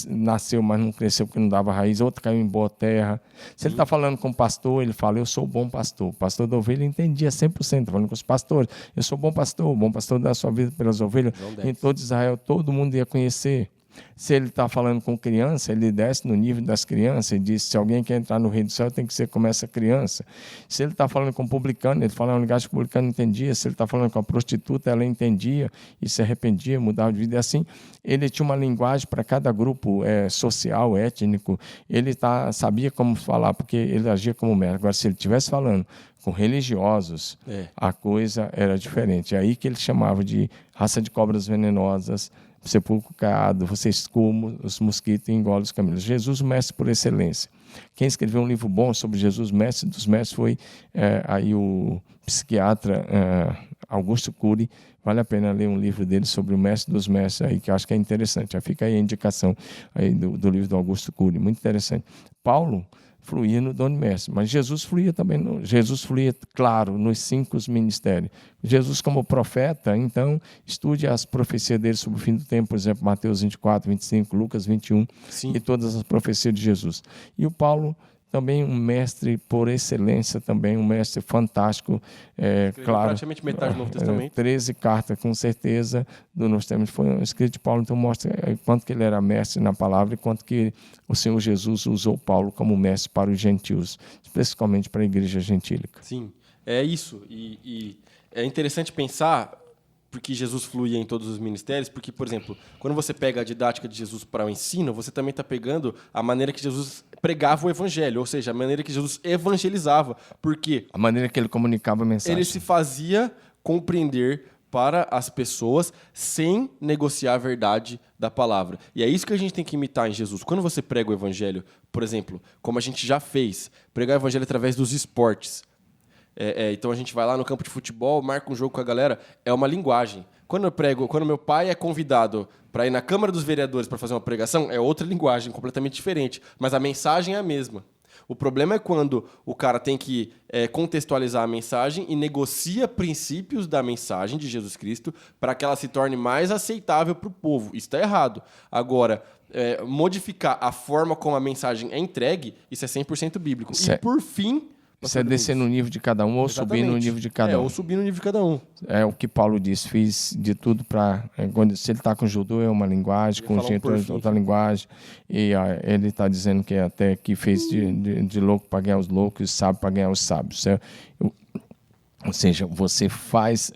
nasceu, mas não cresceu porque não dava raiz, outra caiu em boa terra. Se ele está falando com o pastor, ele fala, eu sou o bom pastor. O pastor da ovelha entendia 100%, falando com os pastores, eu sou o bom pastor dá a sua vida pelas ovelhas. Em todo Israel, todo mundo ia conhecer. Se ele está falando com criança, ele desce no nível das crianças e diz, se alguém quer entrar no reino do céu, tem que ser como essa criança. Se ele está falando com publicano, ele fala uma linguagem que o publicano entendia. Se ele está falando com a prostituta, ela entendia e se arrependia, mudava de vida. E assim, ele tinha uma linguagem para cada grupo social, étnico. Ele sabia como falar, porque ele agia como mestre. Agora, se ele estivesse falando com religiosos, a coisa era diferente. É aí que ele chamava de raça de cobras venenosas, sepulcro caiado, vocês comam os mosquitos e engolem os camelos. Jesus, o mestre por excelência. Quem escreveu um livro bom sobre Jesus, mestre dos mestres, foi aí o psiquiatra Augusto Cury. Vale a pena ler um livro dele sobre o mestre dos mestres, aí, que eu acho que é interessante. Já fica aí a indicação aí do livro do Augusto Cury, muito interessante. Paulo fluía no dom de mestre, mas Jesus fluía também, Jesus fluía, claro, nos 5 ministérios. Jesus como profeta, então, estude as profecias dele sobre o fim do tempo, por exemplo, Mateus 24, 25, Lucas 21, Sim. E todas as profecias de Jesus. E o Paulo, também um mestre por excelência, também um mestre fantástico, claro. Praticamente metade do Novo Testamento. 13 cartas, com certeza, do Novo Testamento foi escrito de Paulo, então mostra quanto que ele era mestre na palavra e quanto que o Senhor Jesus usou Paulo como mestre para os gentios, especificamente para a igreja gentílica. Sim, é isso. E é interessante pensar, porque Jesus fluía em todos os ministérios, porque, por exemplo, quando você pega a didática de Jesus para o ensino, você também está pegando a maneira que Jesus pregava o evangelho, ou seja, a maneira que Jesus evangelizava, porque a maneira que ele comunicava a mensagem. Ele se fazia compreender para as pessoas sem negociar a verdade da palavra. E é isso que a gente tem que imitar em Jesus. Quando você prega o evangelho, por exemplo, como a gente já fez, pregar o evangelho através dos esportes. Então a gente vai lá no campo de futebol, marca um jogo com a galera, é uma linguagem. Quando meu pai é convidado para ir na Câmara dos Vereadores para fazer uma pregação, é outra linguagem, completamente diferente, mas a mensagem é a mesma. O problema é quando o cara tem que contextualizar a mensagem e negocia princípios da mensagem de Jesus Cristo para que ela se torne mais aceitável para o povo. Isso está errado. Agora, modificar a forma como a mensagem é entregue, isso é 100% bíblico. E, por fim... Isso é descer no nível de cada um ou subir no nível de cada um. Ou subir no nível de cada um. É o que Paulo diz, fiz de tudo para... Se ele está com judeu é uma linguagem, com gentil é outra linguagem. E ele está dizendo que até que fez de louco para ganhar os loucos e sábio para ganhar os sábios. Ou seja, você faz,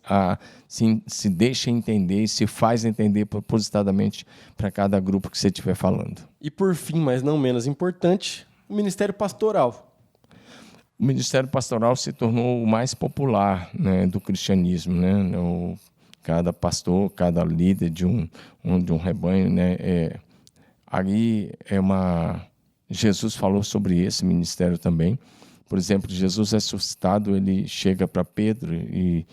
se deixa entender e se faz entender propositadamente para cada grupo que você estiver falando. E por fim, mas não menos importante, o ministério pastoral. O ministério pastoral se tornou o mais popular, né, do cristianismo, né? Cada pastor, cada líder de um rebanho, né? Jesus falou sobre esse ministério também. Por exemplo, Jesus ressuscitado, ele chega para Pedro e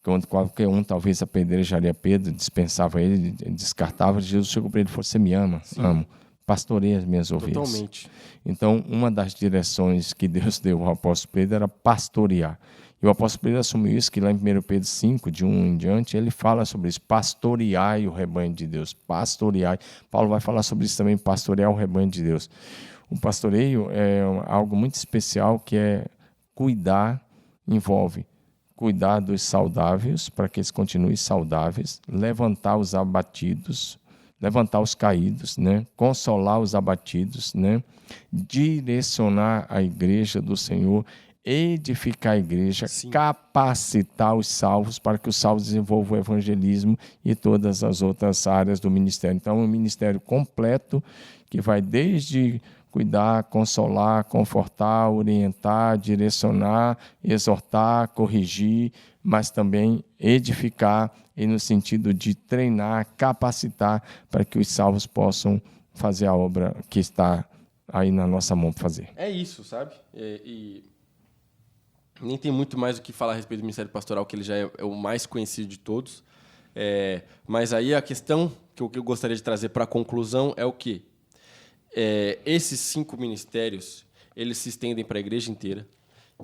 quando qualquer um talvez apedrejaria Pedro, dispensava ele, descartava. Jesus chegou para ele e falou: "Você me ama?" Sim. Amo. Pastorei as minhas ovelhas. Totalmente. Então, uma das direções que Deus deu ao apóstolo Pedro era pastorear. E o apóstolo Pedro assumiu isso, que lá em 1 Pedro 5, de 1 em diante, ele fala sobre isso, pastoreai o rebanho de Deus, pastoreai. Paulo vai falar sobre isso também, pastorear o rebanho de Deus. O pastoreio é algo muito especial, que é cuidar, envolve cuidar dos saudáveis, para que eles continuem saudáveis, levantar os abatidos, levantar os caídos, né? Consolar os abatidos, né? Direcionar a igreja do Senhor, edificar a igreja, Sim. Capacitar os salvos para que os salvos desenvolvam o evangelismo e todas as outras áreas do ministério. Então, é um ministério completo que vai desde cuidar, consolar, confortar, orientar, direcionar, exortar, corrigir, mas também edificar e no sentido de treinar, capacitar para que os salvos possam fazer a obra que está aí na nossa mão para fazer. É isso, sabe? E nem tem muito mais o que falar a respeito do Ministério Pastoral, que ele já é o mais conhecido de todos. Mas aí a questão que eu gostaria de trazer para a conclusão é o quê? Esses 5 ministérios, eles se estendem para a igreja inteira.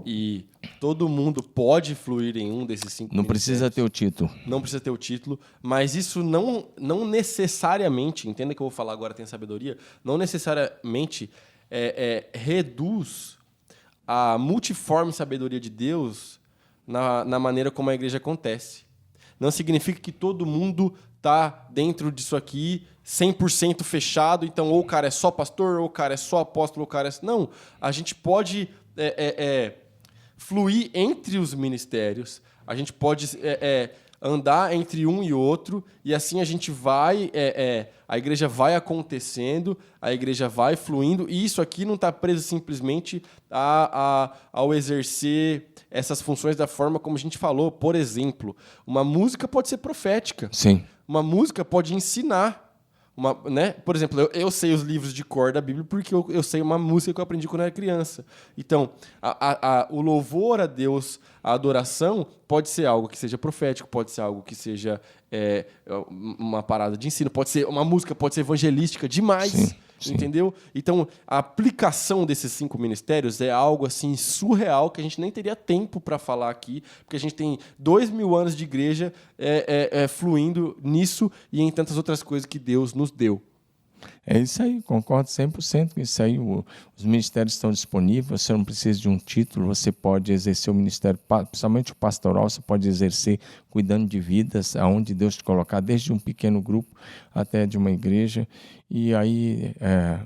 E todo mundo pode fluir em um desses 5 Não precisa ter o título. Não precisa ter o título, mas isso não necessariamente, entenda que eu vou falar agora, tem sabedoria, não necessariamente reduz a multiforme sabedoria de Deus na maneira como a igreja acontece. Não significa que todo mundo está dentro disso aqui 100% fechado, então ou o cara é só pastor, ou o cara é só apóstolo, ou o cara é... Não, a gente pode fluir entre os ministérios, a gente pode andar entre um e outro, e assim a gente vai... a igreja vai acontecendo, a igreja vai fluindo, e isso aqui não está preso simplesmente ao exercer essas funções da forma como a gente falou. Por exemplo, uma música pode ser profética. Sim. Uma música pode ensinar. Né? Por exemplo, eu sei os livros de cor da Bíblia porque eu sei uma música que eu aprendi quando eu era criança. Então, o louvor a Deus, a adoração, pode ser algo que seja profético, pode ser algo que seja uma parada de ensino, pode ser uma música, pode ser evangelística demais. Sim. Sim. Entendeu? Então, a aplicação desses 5 ministérios é algo assim surreal que a gente nem teria tempo para falar aqui, porque a gente tem 2000 anos de igreja fluindo nisso e em tantas outras coisas que Deus nos deu. É isso aí, concordo 100% com isso aí. Os ministérios estão disponíveis, você não precisa de um título, você pode exercer o ministério, principalmente o pastoral, você pode exercer cuidando de vidas, aonde Deus te colocar, desde um pequeno grupo até de uma igreja. E aí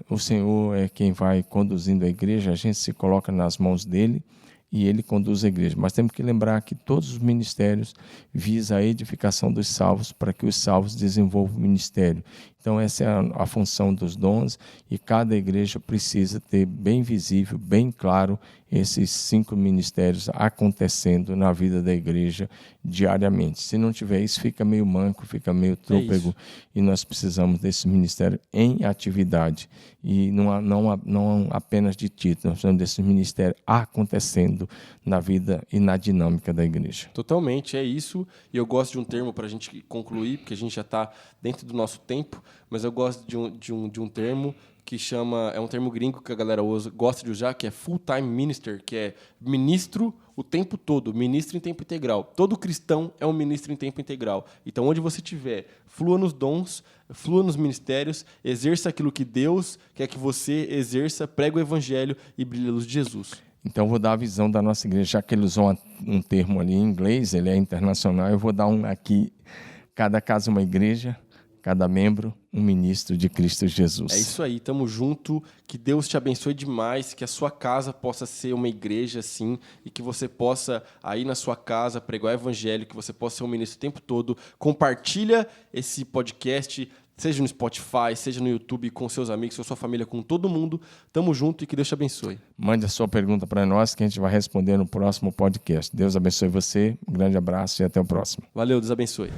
o Senhor é quem vai conduzindo a igreja, a gente se coloca nas mãos dele e ele conduz a igreja. Mas temos que lembrar que todos os ministérios visam a edificação dos salvos para que os salvos desenvolvam o ministério. Então essa é a função dos dons e cada igreja precisa ter bem visível, bem claro esses 5 ministérios acontecendo na vida da igreja diariamente. Se não tiver isso, fica meio manco, fica meio trôpego e nós precisamos desse ministério em atividade e não apenas de título, nós precisamos desse ministério acontecendo na vida e na dinâmica da igreja. Totalmente, é isso. E eu gosto de um termo para a gente concluir, porque a gente já está dentro do nosso tempo, mas eu gosto de um termo que chama... É um termo gringo que a galera gosta de usar, que é full-time minister, que é ministro o tempo todo, ministro em tempo integral. Todo cristão é um ministro em tempo integral. Então, onde você estiver, flua nos dons, flua nos ministérios, exerça aquilo que Deus quer que você exerça, prega o evangelho e brilhe a luz de Jesus. Então, eu vou dar a visão da nossa igreja, já que ele usou um termo ali em inglês, ele é internacional, eu vou dar um aqui, cada casa uma igreja, cada membro um ministro de Cristo Jesus. É isso aí, tamo junto, que Deus te abençoe demais, que a sua casa possa ser uma igreja assim, e que você possa, aí na sua casa, pregar o evangelho, que você possa ser um ministro o tempo todo. Compartilha esse podcast, seja no Spotify, seja no YouTube, com seus amigos, com sua família, com todo mundo. Tamo junto e que Deus te abençoe. Mande a sua pergunta para nós que a gente vai responder no próximo podcast. Deus abençoe você, um grande abraço e até o próximo. Valeu, Deus abençoe.